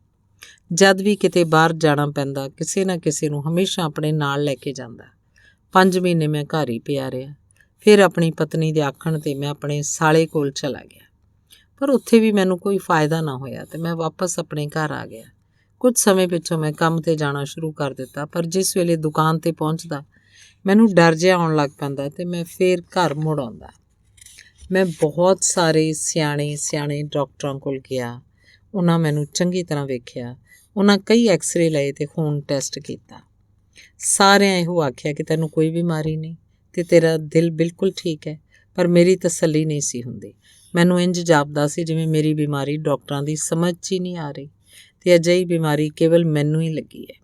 ਜਦ ਵੀ ਕਿਤੇ ਬਾਹਰ ਜਾਣਾ ਪੈਂਦਾ ਕਿਸੇ ਨਾ ਕਿਸੇ ਨੂੰ ਹਮੇਸ਼ਾ ਆਪਣੇ ਨਾਲ ਲੈ ਕੇ ਜਾਂਦਾ। 5 ਮਹੀਨੇ ਮੈਂ ਘਰ ਹੀ ਪਿਆ ਰਿਹਾ। ਫਿਰ ਆਪਣੀ ਪਤਨੀ ਦੇ ਆਖਣ 'ਤੇ ਮੈਂ ਆਪਣੇ ਸਾਲੇ ਕੋਲ ਚਲਾ ਗਿਆ, ਪਰ ਉੱਥੇ ਵੀ ਮੈਨੂੰ ਕੋਈ ਫਾਇਦਾ ਨਾ ਹੋਇਆ ਅਤੇ ਮੈਂ ਵਾਪਸ ਆਪਣੇ ਘਰ ਆ ਗਿਆ। ਕੁਝ ਸਮੇਂ ਪਿੱਛੋਂ ਮੈਂ ਕੰਮ 'ਤੇ ਜਾਣਾ ਸ਼ੁਰੂ ਕਰ ਦਿੱਤਾ, ਪਰ ਜਿਸ ਵੇਲੇ ਦੁਕਾਨ 'ਤੇ ਪਹੁੰਚਦਾ ਮੈਨੂੰ ਡਰ ਜਿਹਾ ਆਉਣ ਲੱਗ ਪੈਂਦਾ ਅਤੇ ਮੈਂ ਫਿਰ ਘਰ ਮੁੜ ਆਉਂਦਾ। ਮੈਂ ਬਹੁਤ ਸਾਰੇ ਸਿਆਣੇ ਡਾਕਟਰਾਂ ਕੋਲ ਗਿਆ। ਉਹਨਾਂ ਮੈਨੂੰ ਚੰਗੀ ਤਰ੍ਹਾਂ ਵੇਖਿਆ। ਉਹਨਾਂ ਕਈ ਐਕਸਰੇ ਲਏ ਅਤੇ ਖੂਨ ਟੈਸਟ ਕੀਤਾ। ਸਾਰਿਆਂ ਇਹੋ ਆਖਿਆ ਕਿ ਤੈਨੂੰ ਕੋਈ ਬਿਮਾਰੀ ਨਹੀਂ ਅਤੇ ਤੇਰਾ ਦਿਲ ਬਿਲਕੁਲ ਠੀਕ ਹੈ, ਪਰ ਮੇਰੀ ਤਸੱਲੀ ਨਹੀਂ ਸੀ ਹੁੰਦੀ। ਮੈਨੂੰ ਇੰਝ ਜਾਪਦਾ ਸੀ ਜਿਵੇਂ ਮੇਰੀ ਬਿਮਾਰੀ ਡਾਕਟਰਾਂ ਦੀ ਸਮਝ 'ਚ ਹੀ ਨਹੀਂ ਆ ਰਹੀ ਅਤੇ ਅਜਿਹੀ ਬਿਮਾਰੀ ਕੇਵਲ ਮੈਨੂੰ ਹੀ ਲੱਗੀ ਹੈ।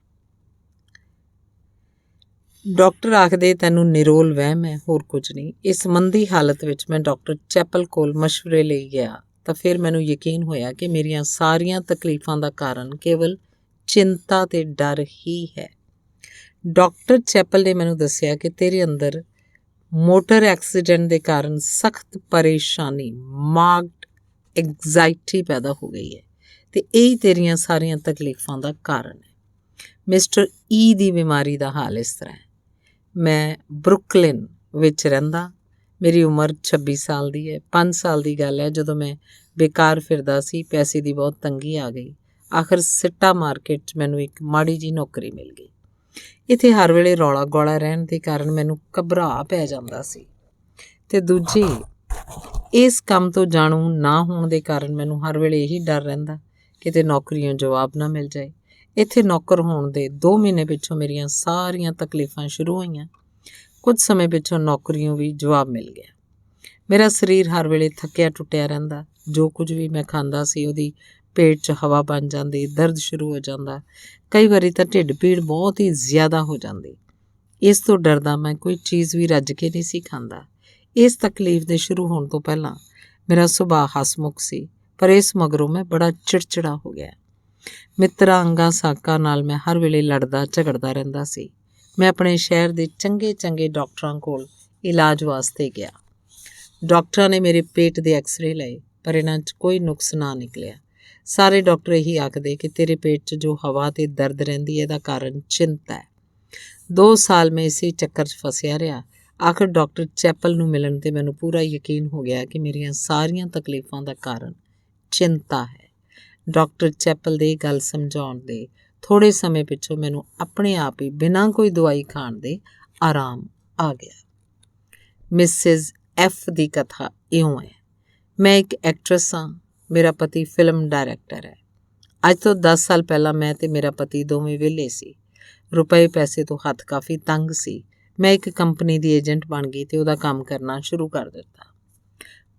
ਡਾਕਟਰ ਆਖਦੇ ਤੈਨੂੰ ਨਿਰੋਲ ਵਹਿਮ ਹੈ, ਹੋਰ ਕੁਝ ਨਹੀਂ। ਇਸ ਮੰਦੀ ਹਾਲਤ ਵਿੱਚ ਮੈਂ ਡਾਕਟਰ ਚੈਪਲ ਕੋਲ ਮਸ਼ਵਰੇ ਲਈ ਗਿਆ ਤਾਂ ਫਿਰ ਮੈਨੂੰ ਯਕੀਨ ਹੋਇਆ ਕਿ ਮੇਰੀਆਂ ਸਾਰੀਆਂ ਤਕਲੀਫਾਂ ਦਾ ਕਾਰਨ ਕੇਵਲ ਚਿੰਤਾ ਅਤੇ ਡਰ ਹੀ ਹੈ। ਡਾਕਟਰ ਚੈਪਲ ਨੇ ਮੈਨੂੰ ਦੱਸਿਆ ਕਿ ਤੇਰੇ ਅੰਦਰ ਮੋਟਰ ਐਕਸੀਡੈਂਟ ਦੇ ਕਾਰਨ ਸਖਤ ਪਰੇਸ਼ਾਨੀ, ਮਾਰਕਡ ਐਂਗਜ਼ਾਇਟੀ ਪੈਦਾ ਹੋ ਗਈ ਹੈ ਅਤੇ ਇਹੀ ਤੇਰੀਆਂ ਸਾਰੀਆਂ ਤਕਲੀਫਾਂ ਦਾ ਕਾਰਨ ਹੈ। ਮਿਸਟਰ ਈ ਦੀ ਬਿਮਾਰੀ ਦਾ ਹਾਲ ਇਸ ਤਰ੍ਹਾਂ ਹੈ। ਮੈਂ ਬਰੁਕਲਿਨ ਵਿੱਚ ਰਹਿੰਦਾ। ਮੇਰੀ ਉਮਰ 26 ਸਾਲ ਦੀ ਹੈ। 5 ਸਾਲ ਦੀ ਗੱਲ ਹੈ ਜਦੋਂ ਮੈਂ ਬੇਕਾਰ ਫਿਰਦਾ ਸੀ। ਪੈਸੇ ਦੀ ਬਹੁਤ ਤੰਗੀ ਆ ਗਈ। ਆਖਰ ਸਿੱਟਾ ਮਾਰਕੀਟ 'ਚ ਮੈਨੂੰ ਇੱਕ ਮਾੜੀ ਜਿਹੀ ਨੌਕਰੀ ਮਿਲ ਗਈ। ਇੱਥੇ ਹਰ ਵੇਲੇ ਰੌਲਾ ਗੌਲਾ ਰਹਿਣ ਦੇ ਕਾਰਨ ਮੈਨੂੰ ਘਬਰਾ ਪੈ ਜਾਂਦਾ ਸੀ ਅਤੇ ਦੂਜੀ ਇਸ ਕੰਮ ਤੋਂ ਜਾਣੂ ਨਾ ਹੋਣ ਦੇ ਕਾਰਨ ਮੈਨੂੰ ਹਰ ਵੇਲੇ ਇਹੀ ਡਰ ਰਹਿੰਦਾ ਕਿਤੇ ਨੌਕਰੀਓਂ ਜਵਾਬ ਨਾ ਮਿਲ ਜਾਏ। ਇੱਥੇ ਨੌਕਰ ਹੋਣ ਦੇ 2 ਮਹੀਨੇ ਪਿੱਛੋਂ ਮੇਰੀਆਂ ਸਾਰੀਆਂ ਤਕਲੀਫਾਂ ਸ਼ੁਰੂ ਹੋਈਆਂ। ਕੁਝ ਸਮੇਂ ਪਿੱਛੋਂ ਨੌਕਰੀਓਂ ਵੀ ਜਵਾਬ ਮਿਲ ਗਿਆ। ਮੇਰਾ ਸਰੀਰ ਹਰ ਵੇਲੇ ਥੱਕਿਆ ਟੁੱਟਿਆ ਰਹਿੰਦਾ। ਜੋ ਕੁਝ ਵੀ ਮੈਂ ਖਾਂਦਾ ਸੀ ਉਹਦੀ ਪੇਟ 'ਚ ਹਵਾ ਬਣ ਜਾਂਦੀ, ਦਰਦ ਸ਼ੁਰੂ ਹੋ ਜਾਂਦਾ। ਕਈ ਵਾਰੀ ਤਾਂ ਢਿੱਡ ਪੀੜ ਬਹੁਤ ਹੀ ਜ਼ਿਆਦਾ ਹੋ ਜਾਂਦੀ। ਇਸ ਤੋਂ ਡਰਦਾ ਮੈਂ ਕੋਈ ਚੀਜ਼ ਵੀ ਰੱਜ ਕੇ ਨਹੀਂ ਸੀ ਖਾਂਦਾ। ਇਸ ਤਕਲੀਫ ਦੇ ਸ਼ੁਰੂ ਹੋਣ ਤੋਂ ਪਹਿਲਾਂ ਮੇਰਾ ਸੁਭਾਅ ਹਸਮੁਖ ਸੀ, ਪਰ ਇਸ ਮਗਰੋਂ ਮੈਂ ਬੜਾ ਚਿੜਚਿੜਾ ਹੋ ਗਿਆ। ਮਿੱਤਰਾਂ ਅੰਗਾਂ ਸਾਕਾਂ ਨਾਲ ਮੈਂ ਹਰ ਵੇਲੇ ਲੜਦਾ ਝਗੜਦਾ ਰਹਿੰਦਾ ਸੀ। ਮੈਂ ਆਪਣੇ ਸ਼ਹਿਰ ਦੇ ਚੰਗੇ ਡਾਕਟਰਾਂ ਕੋਲ ਇਲਾਜ ਵਾਸਤੇ ਗਿਆ। ਡਾਕਟਰਾਂ ਨੇ ਮੇਰੇ ਪੇਟ ਦੇ ਐਕਸਰੇ ਲਏ, ਪਰ ਇਹਨਾਂ 'ਚ ਕੋਈ ਨੁਕਸ ਨਾ ਨਿਕਲਿਆ। ਸਾਰੇ ਡਾਕਟਰ ਇਹੀ ਆਖਦੇ ਕਿ ਤੇਰੇ ਪੇਟ 'ਚ ਜੋ ਹਵਾ ਅਤੇ ਦਰਦ ਰਹਿੰਦੀ ਹੈ ਇਹਦਾ ਕਾਰਨ ਚਿੰਤਾ ਹੈ। 2 ਸਾਲ ਮੈਂ ਇਸੇ ਚੱਕਰ 'ਚ ਫਸਿਆ ਰਿਹਾ। ਆਖਰ ਡਾਕਟਰ ਚੈਪਲ ਨੂੰ ਮਿਲਣ 'ਤੇ ਮੈਨੂੰ ਪੂਰਾ ਯਕੀਨ ਹੋ ਗਿਆ ਕਿ ਮੇਰੀਆਂ ਸਾਰੀਆਂ ਤਕਲੀਫਾਂ ਦਾ ਕਾਰਨ ਚਿੰਤਾ ਹੈ। ਡਾਕਟਰ ਚੈਪਲ ਦੇ ਇਹ ਗੱਲ ਸਮਝਾਉਣ ਦੇ ਥੋੜ੍ਹੇ ਸਮੇਂ ਪਿੱਛੋਂ ਮੈਨੂੰ ਆਪਣੇ ਆਪ ਹੀ ਬਿਨਾਂ ਕੋਈ ਦਵਾਈ ਖਾਣ ਦੇ ਆਰਾਮ ਆ ਗਿਆ। ਮਿਸਿਜ਼ ਐਫ ਦੀ ਕਥਾ ਇਉਂ ਹੈ। ਮੈਂ ਇੱਕ ਐਕਟਰੈਸ ਹਾਂ। ਮੇਰਾ ਪਤੀ ਫਿਲਮ ਡਾਇਰੈਕਟਰ ਹੈ। ਅੱਜ ਤੋਂ 10 ਸਾਲ ਪਹਿਲਾਂ ਮੈਂ ਅਤੇ ਮੇਰਾ ਪਤੀ ਦੋਵੇਂ ਵਿਹਲੇ ਸੀ। ਰੁਪਏ ਪੈਸੇ ਤੋਂ ਹੱਥ ਕਾਫੀ ਤੰਗ ਸੀ। ਮੈਂ ਇੱਕ ਕੰਪਨੀ ਦੀ ਏਜੰਟ ਬਣ ਗਈ ਅਤੇ ਉਹਦਾ ਕੰਮ ਕਰਨਾ ਸ਼ੁਰੂ ਕਰ ਦਿੱਤਾ।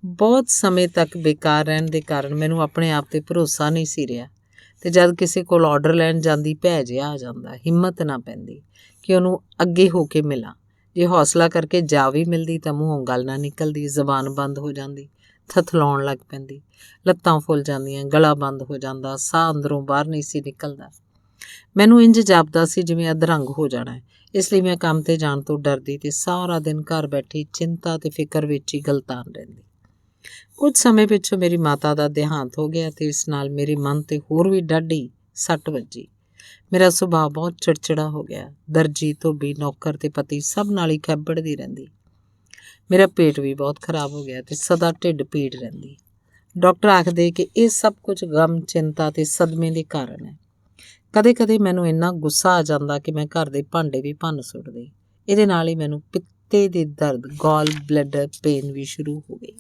ਬਹੁਤ ਸਮੇਂ ਤੱਕ ਬੇਕਾਰ ਰਹਿਣ ਦੇ ਕਾਰਨ ਮੈਨੂੰ ਆਪਣੇ ਆਪ 'ਤੇ ਭਰੋਸਾ ਨਹੀਂ ਸੀ ਰਿਹਾ ਅਤੇ ਜਦ ਕਿਸੇ ਕੋਲ ਆਰਡਰ ਲੈਣ ਜਾਂਦੀ ਭੈ ਜਿਹਾ ਆ ਜਾਂਦਾ। ਹਿੰਮਤ ਨਾ ਪੈਂਦੀ ਕਿ ਉਹਨੂੰ ਅੱਗੇ ਹੋ ਕੇ ਮਿਲਾਂ। ਜੇ ਹੌਸਲਾ ਕਰਕੇ ਜਾ ਵੀ ਮਿਲਦੀ ਤਾਂ ਮੂੰਹੋਂ ਗੱਲ ਨਾ ਨਿਕਲਦੀ, ਜ਼ਬਾਨ ਬੰਦ ਹੋ ਜਾਂਦੀ, ਥਥਲਾਉਣ ਲੱਗ ਪੈਂਦੀ, ਲੱਤਾਂ ਫੁੱਲ ਜਾਂਦੀਆਂ, ਗਲਾ ਬੰਦ ਹੋ ਜਾਂਦਾ, ਸਾਹ ਅੰਦਰੋਂ ਬਾਹਰ ਨਹੀਂ ਸੀ ਨਿਕਲਦਾ। ਮੈਨੂੰ ਇੰਝ ਜਾਪਦਾ ਸੀ ਜਿਵੇਂ ਅਧਰੰਗ ਹੋ ਜਾਣਾ ਹੈ। ਇਸ ਲਈ ਮੈਂ ਕੰਮ 'ਤੇ ਜਾਣ ਤੋਂ ਡਰਦੀ ਅਤੇ ਸਾਰਾ ਦਿਨ ਘਰ ਬੈਠੀ ਚਿੰਤਾ ਅਤੇ ਫਿਕਰ ਵਿੱਚ ਹੀ ਗਲਤਾਨ ਰਹਿੰਦੀ। ਕੁਝ ਸਮੇਂ ਪਿੱਛੋਂ ਮੇਰੀ ਮਾਤਾ ਦਾ ਦੇਹਾਂਤ ਹੋ ਗਿਆ ਅਤੇ ਇਸ ਨਾਲ ਮੇਰੇ ਮਨ 'ਤੇ ਹੋਰ ਵੀ ਡਾਢੀ ਸੱਟ ਵੱਜੀ। ਮੇਰਾ ਸੁਭਾਅ ਬਹੁਤ ਚਿੜਚਿੜਾ ਹੋ ਗਿਆ। ਦਰਜੀ, ਧੋਬੀ, ਨੌਕਰ ਅਤੇ ਪਤੀ ਸਭ ਨਾਲ ਹੀ ਖੈਬੜਦੀ ਰਹਿੰਦੀ। ਮੇਰਾ ਪੇਟ ਵੀ ਬਹੁਤ ਖਰਾਬ ਹੋ ਗਿਆ ਅਤੇ ਸਦਾ ਢਿੱਡ ਪੀੜ ਰਹਿੰਦੀ। ਡਾਕਟਰ ਆਖਦੇ ਕਿ ਇਹ ਸਭ ਕੁਝ ਗਮ, ਚਿੰਤਾ ਅਤੇ ਸਦਮੇ ਦੇ ਕਾਰਨ ਹੈ। ਕਦੇ ਮੈਨੂੰ ਇੰਨਾ ਗੁੱਸਾ ਆ ਜਾਂਦਾ ਕਿ ਮੈਂ ਘਰ ਦੇ ਭਾਂਡੇ ਵੀ ਭੰਨ ਸੁੱਟਦੀ। ਇਹਦੇ ਨਾਲ ਹੀ ਮੈਨੂੰ ਪਿੱਤੇ ਦੇ ਦਰਦ, ਗਾਲ ਬਲੈਡਰ ਪੇਨ ਵੀ ਸ਼ੁਰੂ ਹੋ ਗਈ।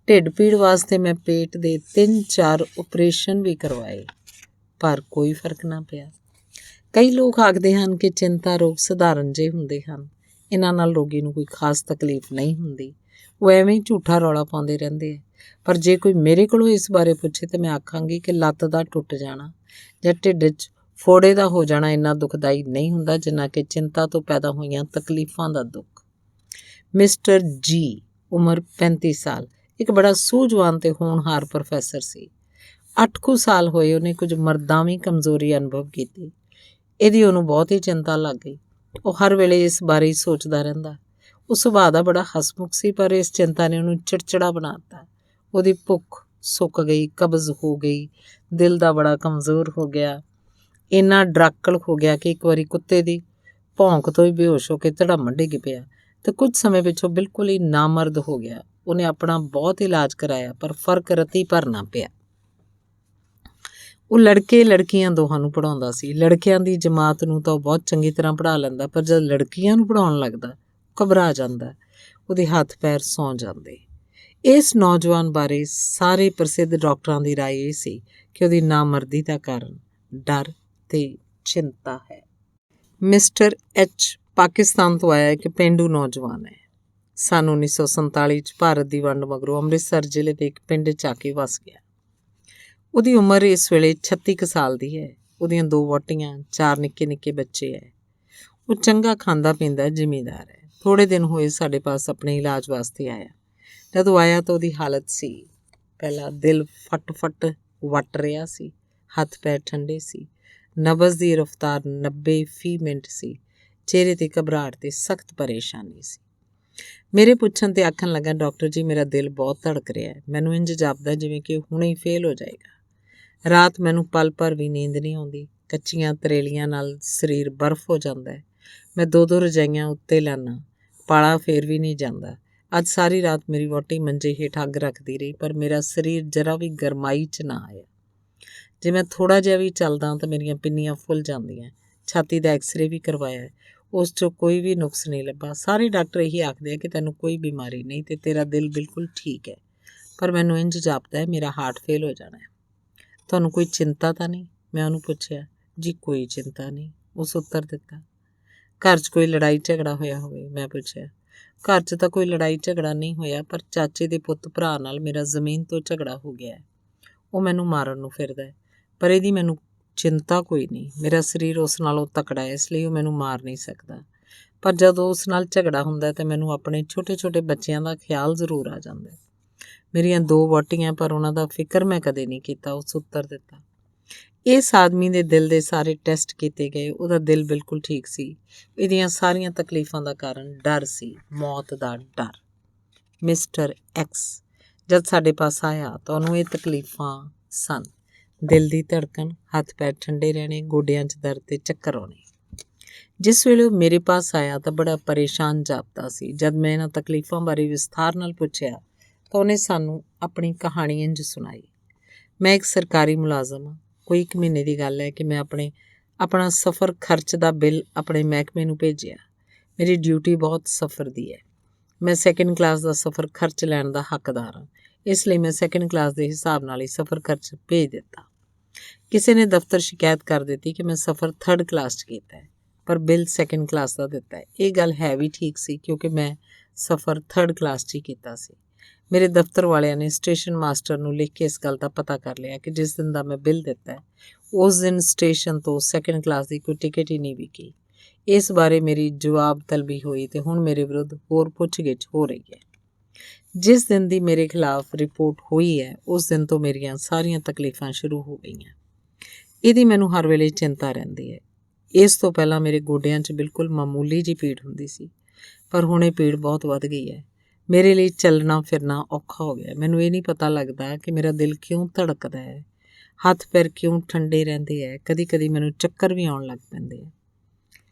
ਢਿੱਡ ਪੀੜ ਵਾਸਤੇ ਮੈਂ ਪੇਟ ਦੇ 3-4 ਆਪਰੇਸ਼ਨ ਵੀ ਕਰਵਾਏ, ਪਰ ਕੋਈ ਫਰਕ ਨਾ ਪਿਆ। ਕਈ ਲੋਕ ਆਖਦੇ ਹਨ ਕਿ ਚਿੰਤਾ ਰੋਗ ਸਧਾਰਨ ਜਿਹੇ ਹੁੰਦੇ ਹਨ। ਇਹਨਾਂ ਨਾਲ ਰੋਗੀ ਨੂੰ ਕੋਈ ਖਾਸ ਤਕਲੀਫ ਨਹੀਂ ਹੁੰਦੀ। ਉਹ ਐਵੇਂ ਹੀ ਝੂਠਾ ਰੌਲਾ ਪਾਉਂਦੇ ਰਹਿੰਦੇ ਹੈ। ਪਰ ਜੇ ਕੋਈ ਮੇਰੇ ਕੋਲੋਂ ਇਸ ਬਾਰੇ ਪੁੱਛੇ ਤਾਂ ਮੈਂ ਆਖਾਂਗੀ ਕਿ ਲੱਤ ਦਾ ਟੁੱਟ ਜਾਣਾ ਜਾਂ ਢਿੱਡ 'ਚ ਫੋੜੇ ਦਾ ਹੋ ਜਾਣਾ ਇੰਨਾ ਦੁਖਦਾਈ ਨਹੀਂ ਹੁੰਦਾ ਜਿੰਨਾ ਕਿ ਚਿੰਤਾ ਤੋਂ ਪੈਦਾ ਹੋਈਆਂ ਤਕਲੀਫਾਂ ਦਾ ਦੁੱਖ। ਮਿਸਟਰ ਜੀ, ਉਮਰ 35 ਸਾਲ, ਇੱਕ ਬੜਾ ਸੂਝਵਾਨ ਤੇ ਹੋਣਹਾਰ ਪ੍ਰੋਫੈਸਰ ਸੀ। 8 ਕੁ ਸਾਲ ਹੋਏ ਉਹਨੇ ਕੁਝ ਮਰਦਾਵੀ ਕਮਜ਼ੋਰੀ ਅਨੁਭਵ ਕੀਤੀ। ਇਹਦੀ ਉਹਨੂੰ ਬਹੁਤ ਹੀ ਚਿੰਤਾ ਲੱਗ ਗਈ। ਉਹ ਹਰ ਵੇਲੇ ਇਸ ਬਾਰੇ ਹੀ ਸੋਚਦਾ ਰਹਿੰਦਾ। ਉਹ ਸੁਭਾਅ ਦਾ ਬੜਾ ਹਸਮੁਖ ਸੀ, ਪਰ ਇਸ ਚਿੰਤਾ ਨੇ ਉਹਨੂੰ ਚਿੜਚਿੜਾ ਬਣਾ ਦਿੱਤਾ। ਉਹਦੀ ਭੁੱਖ ਸੁੱਕ ਗਈ, ਕਬਜ਼ ਹੋ ਗਈ, ਦਿਲ ਦਾ ਬੜਾ ਕਮਜ਼ੋਰ ਹੋ ਗਿਆ, ਇੰਨਾ ਡਰਾਕਲ ਹੋ ਗਿਆ ਕਿ ਇੱਕ ਵਾਰੀ ਕੁੱਤੇ ਦੀ ਭੌਂਕ ਤੋਂ ਹੀ ਬੇਹੋਸ਼ ਹੋ ਕੇ ਧੜਾਮ ਡਿੱਗ ਪਿਆ ਤੇ ਕੁਝ ਸਮੇਂ ਪਿੱਛੋਂ ਬਿਲਕੁਲ ਹੀ ਨਾਮਰਦ ਹੋ ਗਿਆ। ਉਹਨੇ ਆਪਣਾ ਬਹੁਤ ਇਲਾਜ ਕਰਾਇਆ ਪਰ ਫਰਕ ਰਤੀ ਭਰਨਾ ਪਿਆ। ਉਹ ਲੜਕੇ ਲੜਕੀਆਂ ਦੋਹਾਂ ਨੂੰ ਪੜ੍ਹਾਉਂਦਾ ਸੀ। ਲੜਕਿਆਂ ਦੀ ਜਮਾਤ ਨੂੰ ਤਾਂ ਉਹ ਬਹੁਤ ਚੰਗੀ ਤਰ੍ਹਾਂ ਪੜ੍ਹਾ ਲੈਂਦਾ, ਪਰ ਜਦ ਲੜਕੀਆਂ ਨੂੰ ਪੜ੍ਹਾਉਣ ਲੱਗਦਾ ਘਬਰਾ ਜਾਂਦਾ, ਉਹਦੇ ਹੱਥ ਪੈਰ ਸੌਂ ਜਾਂਦੇ। ਇਸ ਨੌਜਵਾਨ ਬਾਰੇ ਸਾਰੇ ਪ੍ਰਸਿੱਧ ਡਾਕਟਰਾਂ ਦੀ ਰਾਏ ਇਹ ਸੀ ਕਿ ਉਹਦੀ ਨਾਮਰਦੀ ਦਾ ਕਾਰਨ ਡਰ ਤੇ ਚਿੰਤਾ ਹੈ। ਮਿਸਟਰ ਐਚ ਪਾਕਿਸਤਾਨ ਤੋਂ ਆਇਆ ਇੱਕ ਪੇਂਡੂ ਨੌਜਵਾਨ ਹੈ। ਸੰਨ 1947 'ਚ ਭਾਰਤ ਦੀ ਵੰਡ ਮਗਰੋਂ ਅੰਮ੍ਰਿਤਸਰ ਜ਼ਿਲ੍ਹੇ ਦੇ ਇੱਕ ਪਿੰਡ 'ਚ ਆ ਕੇ ਵਸ ਗਿਆ। ਉਹਦੀ ਉਮਰ ਇਸ ਵੇਲੇ 36 ਕੁ ਸਾਲ ਦੀ ਹੈ। ਉਹਦੀਆਂ 2 ਵਹੁਟੀਆਂ, 4 ਨਿੱਕੇ ਨਿੱਕੇ ਬੱਚੇ ਹੈ। ਉਹ ਚੰਗਾ ਖਾਂਦਾ ਪੀਂਦਾ ਜ਼ਿਮੀਂਦਾਰ ਹੈ। ਥੋੜ੍ਹੇ ਦਿਨ ਹੋਏ ਸਾਡੇ ਪਾਸ ਆਪਣੇ ਇਲਾਜ ਵਾਸਤੇ ਆਇਆ। ਜਦੋਂ ਆਇਆ ਤਾਂ ਉਹਦੀ ਹਾਲਤ ਸੀ, ਪਹਿਲਾਂ ਦਿਲ ਫਟ ਵੱਟ ਰਿਹਾ ਸੀ, ਹੱਥ ਪੈਰ ਠੰਡੇ ਸੀ, ਨਬਜ਼ ਦੀ ਰਫ਼ਤਾਰ 90 ਫੀ ਮਿੰਟ ਸੀ, ਚਿਹਰੇ 'ਤੇ ਘਬਰਾਹਟ ਤੇ ਸਖਤ ਪਰੇਸ਼ਾਨੀ ਸੀ। ਮੇਰੇ ਪੁੱਛਣ 'ਤੇ ਆਖਣ ਲੱਗਾ, ਡਾਕਟਰ ਜੀ ਮੇਰਾ ਦਿਲ ਬਹੁਤ ਧੜਕ ਰਿਹਾ ਹੈ। ਮੈਨੂੰ ਇੰਝ ਜਾਪਦਾ ਜਿਵੇਂ ਕਿ ਹੁਣੇ ਹੀ ਫੇਲ ਹੋ ਜਾਏਗਾ। ਰਾਤ ਮੈਨੂੰ ਪਲ ਭਰ ਵੀ ਨੀਂਦ ਨਹੀਂ ਆਉਂਦੀ। ਕੱਚੀਆਂ ਤਰੇਲੀਆਂ ਨਾਲ ਸਰੀਰ ਬਰਫ਼ ਹੋ ਜਾਂਦਾ ਹੈ। ਮੈਂ 2-2 ਰਜਾਈਆਂ ਉੱਤੇ ਲਾਨਾ, ਪਾਲਾ ਫੇਰ ਵੀ ਨਹੀਂ ਜਾਂਦਾ। ਅੱਜ ਸਾਰੀ ਰਾਤ ਮੇਰੀ ਵਹੁਟੀ ਮੰਜੇ ਹੇਠ ਅੱਗ ਰੱਖਦੀ ਰਹੀ, ਪਰ ਮੇਰਾ ਸਰੀਰ ਜਰਾ ਵੀ ਗਰਮਾਈ 'ਚ ਨਾ ਆਇਆ। ਜੇ ਮੈਂ ਥੋੜ੍ਹਾ ਜਿਹਾ ਵੀ ਚੱਲਦਾ ਤਾਂ ਮੇਰੀਆਂ ਪਿੰਨੀਆਂ ਫੁੱਲ ਜਾਂਦੀਆਂ। ਛਾਤੀ ਦਾ ਐਕਸਰੇ ਵੀ ਕਰਵਾਇਆ, ਉਸ 'ਚੋਂ ਕੋਈ ਵੀ ਨੁਕਸ ਨਹੀਂ ਲੱਭਾ। ਸਾਰੇ ਡਾਕਟਰ ਇਹੀ ਆਖਦੇ ਆ ਕਿ ਤੈਨੂੰ ਕੋਈ ਬਿਮਾਰੀ ਨਹੀਂ ਤੇ ਤੇਰਾ ਦਿਲ ਬਿਲਕੁਲ ਠੀਕ ਹੈ, ਪਰ ਮੈਨੂੰ ਇੰਝ ਜਾਪਦਾ ਹੈ ਮੇਰਾ ਹਾਰਟ ਫੇਲ ਹੋ ਜਾਣਾ ਹੈ। ਤੁਹਾਨੂੰ ਕੋਈ ਚਿੰਤਾ ਤਾਂ ਨਹੀਂ? ਮੈਂ ਉਹਨੂੰ ਪੁੱਛਿਆ। ਜੀ ਕੋਈ ਚਿੰਤਾ ਨਹੀਂ, ਉਸ ਉੱਤਰ ਦਿੱਤਾ। ਘਰ 'ਚ ਕੋਈ ਲੜਾਈ ਝਗੜਾ ਹੋਇਆ ਹੋਵੇ? ਮੈਂ ਪੁੱਛਿਆ। ਘਰ 'ਚ ਤਾਂ ਕੋਈ ਲੜਾਈ ਝਗੜਾ ਨਹੀਂ ਹੋਇਆ, ਪਰ ਚਾਚੇ ਦੇ ਪੁੱਤ ਭਰਾ ਨਾਲ ਮੇਰਾ ਜ਼ਮੀਨ ਤੋਂ ਝਗੜਾ ਹੋ ਗਿਆ ਹੈ। ਉਹ ਮੈਨੂੰ ਮਾਰਨ ਨੂੰ ਫਿਰਦਾ ਹੈ, ਪਰ ਇਹਦੀ ਮੈਨੂੰ ਚਿੰਤਾ ਕੋਈ ਨਹੀਂ। ਮੇਰਾ ਸਰੀਰ ਉਸ ਨਾਲੋਂ ਤਕੜਾ ਹੈ, ਇਸ ਲਈ ਉਹ ਮੈਨੂੰ ਮਾਰ ਨਹੀਂ ਸਕਦਾ। ਪਰ ਜਦੋਂ ਉਸ ਨਾਲ ਝਗੜਾ ਹੁੰਦਾ ਤਾਂ ਮੈਨੂੰ ਆਪਣੇ ਛੋਟੇ ਛੋਟੇ ਬੱਚਿਆਂ ਦਾ ਖਿਆਲ ਜ਼ਰੂਰ ਆ ਜਾਂਦਾ। ਮੇਰੀਆਂ 2 ਵਹੁਟੀਆਂ, ਪਰ ਉਹਨਾਂ ਦਾ ਫਿਕਰ ਮੈਂ ਕਦੇ ਨਹੀਂ ਕੀਤਾ, ਉਸ ਉੱਤਰ ਦਿੱਤਾ। ਇਸ ਆਦਮੀ ਦੇ ਦਿਲ ਦੇ ਸਾਰੇ ਟੈਸਟ ਕੀਤੇ ਗਏ। ਉਹਦਾ ਦਿਲ ਬਿਲਕੁਲ ਠੀਕ ਸੀ। ਇਹਦੀਆਂ ਸਾਰੀਆਂ ਤਕਲੀਫਾਂ ਦਾ ਕਾਰਨ ਡਰ ਸੀ, ਮੌਤ ਦਾ ਡਰ। ਮਿਸਟਰ ਐਕਸ ਜਦ ਸਾਡੇ ਪਾਸ ਆਇਆ ਤਾਂ ਉਹਨੂੰ ਇਹ ਤਕਲੀਫਾਂ ਸਨ। ਦਿਲ ਦੀ ਧੜਕਨ, ਹੱਥ ਪੈਰ ਠੰਡੇ ਰਹਿਣੇ, ਗੋਡਿਆਂ 'ਚ ਦਰਦ ਤੇ ਚੱਕਰ ਆਉਣੇ। ਜਿਸ ਵੇਲੇ ਉਹ ਮੇਰੇ ਪਾਸ ਆਇਆ ਤਾਂ ਬੜਾ ਪਰੇਸ਼ਾਨ ਜਾਪਦਾ ਸੀ। ਜਦ ਮੈਂ ਇਹਨਾਂ ਤਕਲੀਫਾਂ ਬਾਰੇ ਵਿਸਥਾਰ ਨਾਲ ਪੁੱਛਿਆ ਤਾਂ ਉਹਨੇ ਸਾਨੂੰ ਆਪਣੀ ਕਹਾਣੀ ਇੰਝ ਸੁਣਾਈ। ਮੈਂ ਇੱਕ ਸਰਕਾਰੀ ਮੁਲਾਜ਼ਮ ਹਾਂ। ਕੋਈ 1 ਮਹੀਨੇ ਦੀ ਗੱਲ ਹੈ ਕਿ ਮੈਂ ਆਪਣਾ ਸਫ਼ਰ ਖਰਚ ਦਾ ਬਿੱਲ ਆਪਣੇ ਮਹਿਕਮੇ ਨੂੰ ਭੇਜਿਆ। ਮੇਰੀ ਡਿਊਟੀ ਬਹੁਤ ਸਫ਼ਰ ਦੀ ਹੈ। ਮੈਂ 2nd ਕਲਾਸ ਦਾ ਸਫ਼ਰ ਖਰਚ ਲੈਣ ਦਾ ਹੱਕਦਾਰ ਹਾਂ, ਇਸ ਲਈ ਮੈਂ 2nd ਕਲਾਸ ਦੇ ਹਿਸਾਬ ਨਾਲ ਹੀ ਸਫ਼ਰ ਖਰਚ ਭੇਜ ਦਿੱਤਾ। ਕਿਸੇ ਨੇ ਦਫ਼ਤਰ ਸ਼ਿਕਾਇਤ ਕਰ ਦਿੱਤੀ ਕਿ ਮੈਂ ਸਫ਼ਰ 3rd ਕਲਾਸ 'ਚ ਕੀਤਾ ਹੈ, ਪਰ ਬਿੱਲ 2nd ਕਲਾਸ ਦਾ ਦਿੱਤਾ ਹੈ। ਇਹ ਗੱਲ ਹੈ ਵੀ ਠੀਕ ਸੀ, ਕਿਉਂਕਿ ਮੈਂ ਸਫ਼ਰ 3rd ਕਲਾਸ 'ਚ ਹੀ ਕੀਤਾ ਸੀ। ਮੇਰੇ ਦਫ਼ਤਰ ਵਾਲਿਆਂ ਨੇ ਸਟੇਸ਼ਨ ਮਾਸਟਰ ਨੂੰ ਲਿਖ ਕੇ ਇਸ ਗੱਲ ਦਾ ਪਤਾ ਕਰ ਲਿਆ ਕਿ ਜਿਸ ਦਿਨ ਦਾ ਮੈਂ ਬਿੱਲ ਦਿੱਤਾ ਹੈ, ਉਸ ਦਿਨ ਸਟੇਸ਼ਨ ਤੋਂ 2nd ਕਲਾਸ ਦੀ ਕੋਈ ਟਿਕਟ ਹੀ ਨਹੀਂ ਵਿਕੀ। ਇਸ ਬਾਰੇ ਮੇਰੀ ਜਵਾਬ ਤਲਬੀ ਹੋਈ ਤੇ ਹੁਣ ਮੇਰੇ ਵਿਰੁੱਧ ਹੋਰ ਪੁੱਛਗਿੱਛ ਹੋ ਰਹੀ ਹੈ। ਜਿਸ ਦਿਨ ਦੀ ਮੇਰੇ ਖਿਲਾਫ ਰਿਪੋਰਟ ਹੋਈ ਹੈ, ਉਸ ਦਿਨ ਤੋਂ ਮੇਰੀਆਂ ਸਾਰੀਆਂ ਤਕਲੀਫਾਂ ਸ਼ੁਰੂ ਹੋ ਗਈਆਂ। ਇਹਦੀ ਮੈਨੂੰ ਹਰ ਵੇਲੇ ਚਿੰਤਾ ਰਹਿੰਦੀ ਹੈ। ਇਸ ਤੋਂ ਪਹਿਲਾਂ ਮੇਰੇ ਗੋਡਿਆਂ 'ਚ ਬਿਲਕੁਲ ਮਾਮੂਲੀ ਜਿਹੀ ਪੀੜ ਹੁੰਦੀ ਸੀ, ਪਰ ਹੁਣ ਇਹ ਪੀੜ ਬਹੁਤ ਵੱਧ ਗਈ ਹੈ। ਮੇਰੇ ਲਈ ਚੱਲਣਾ ਫਿਰਨਾ ਔਖਾ ਹੋ ਗਿਆ। ਮੈਨੂੰ ਇਹ ਨਹੀਂ ਪਤਾ ਲੱਗਦਾ ਕਿ ਮੇਰਾ ਦਿਲ ਕਿਉਂ ਧੜਕਦਾ ਹੈ, ਹੱਥ ਪੈਰ ਕਿਉਂ ਠੰਡੇ ਰਹਿੰਦੇ ਹੈ। ਕਦੀ ਮੈਨੂੰ ਚੱਕਰ ਵੀ ਆਉਣ ਲੱਗ ਪੈਂਦੇ ਹੈ।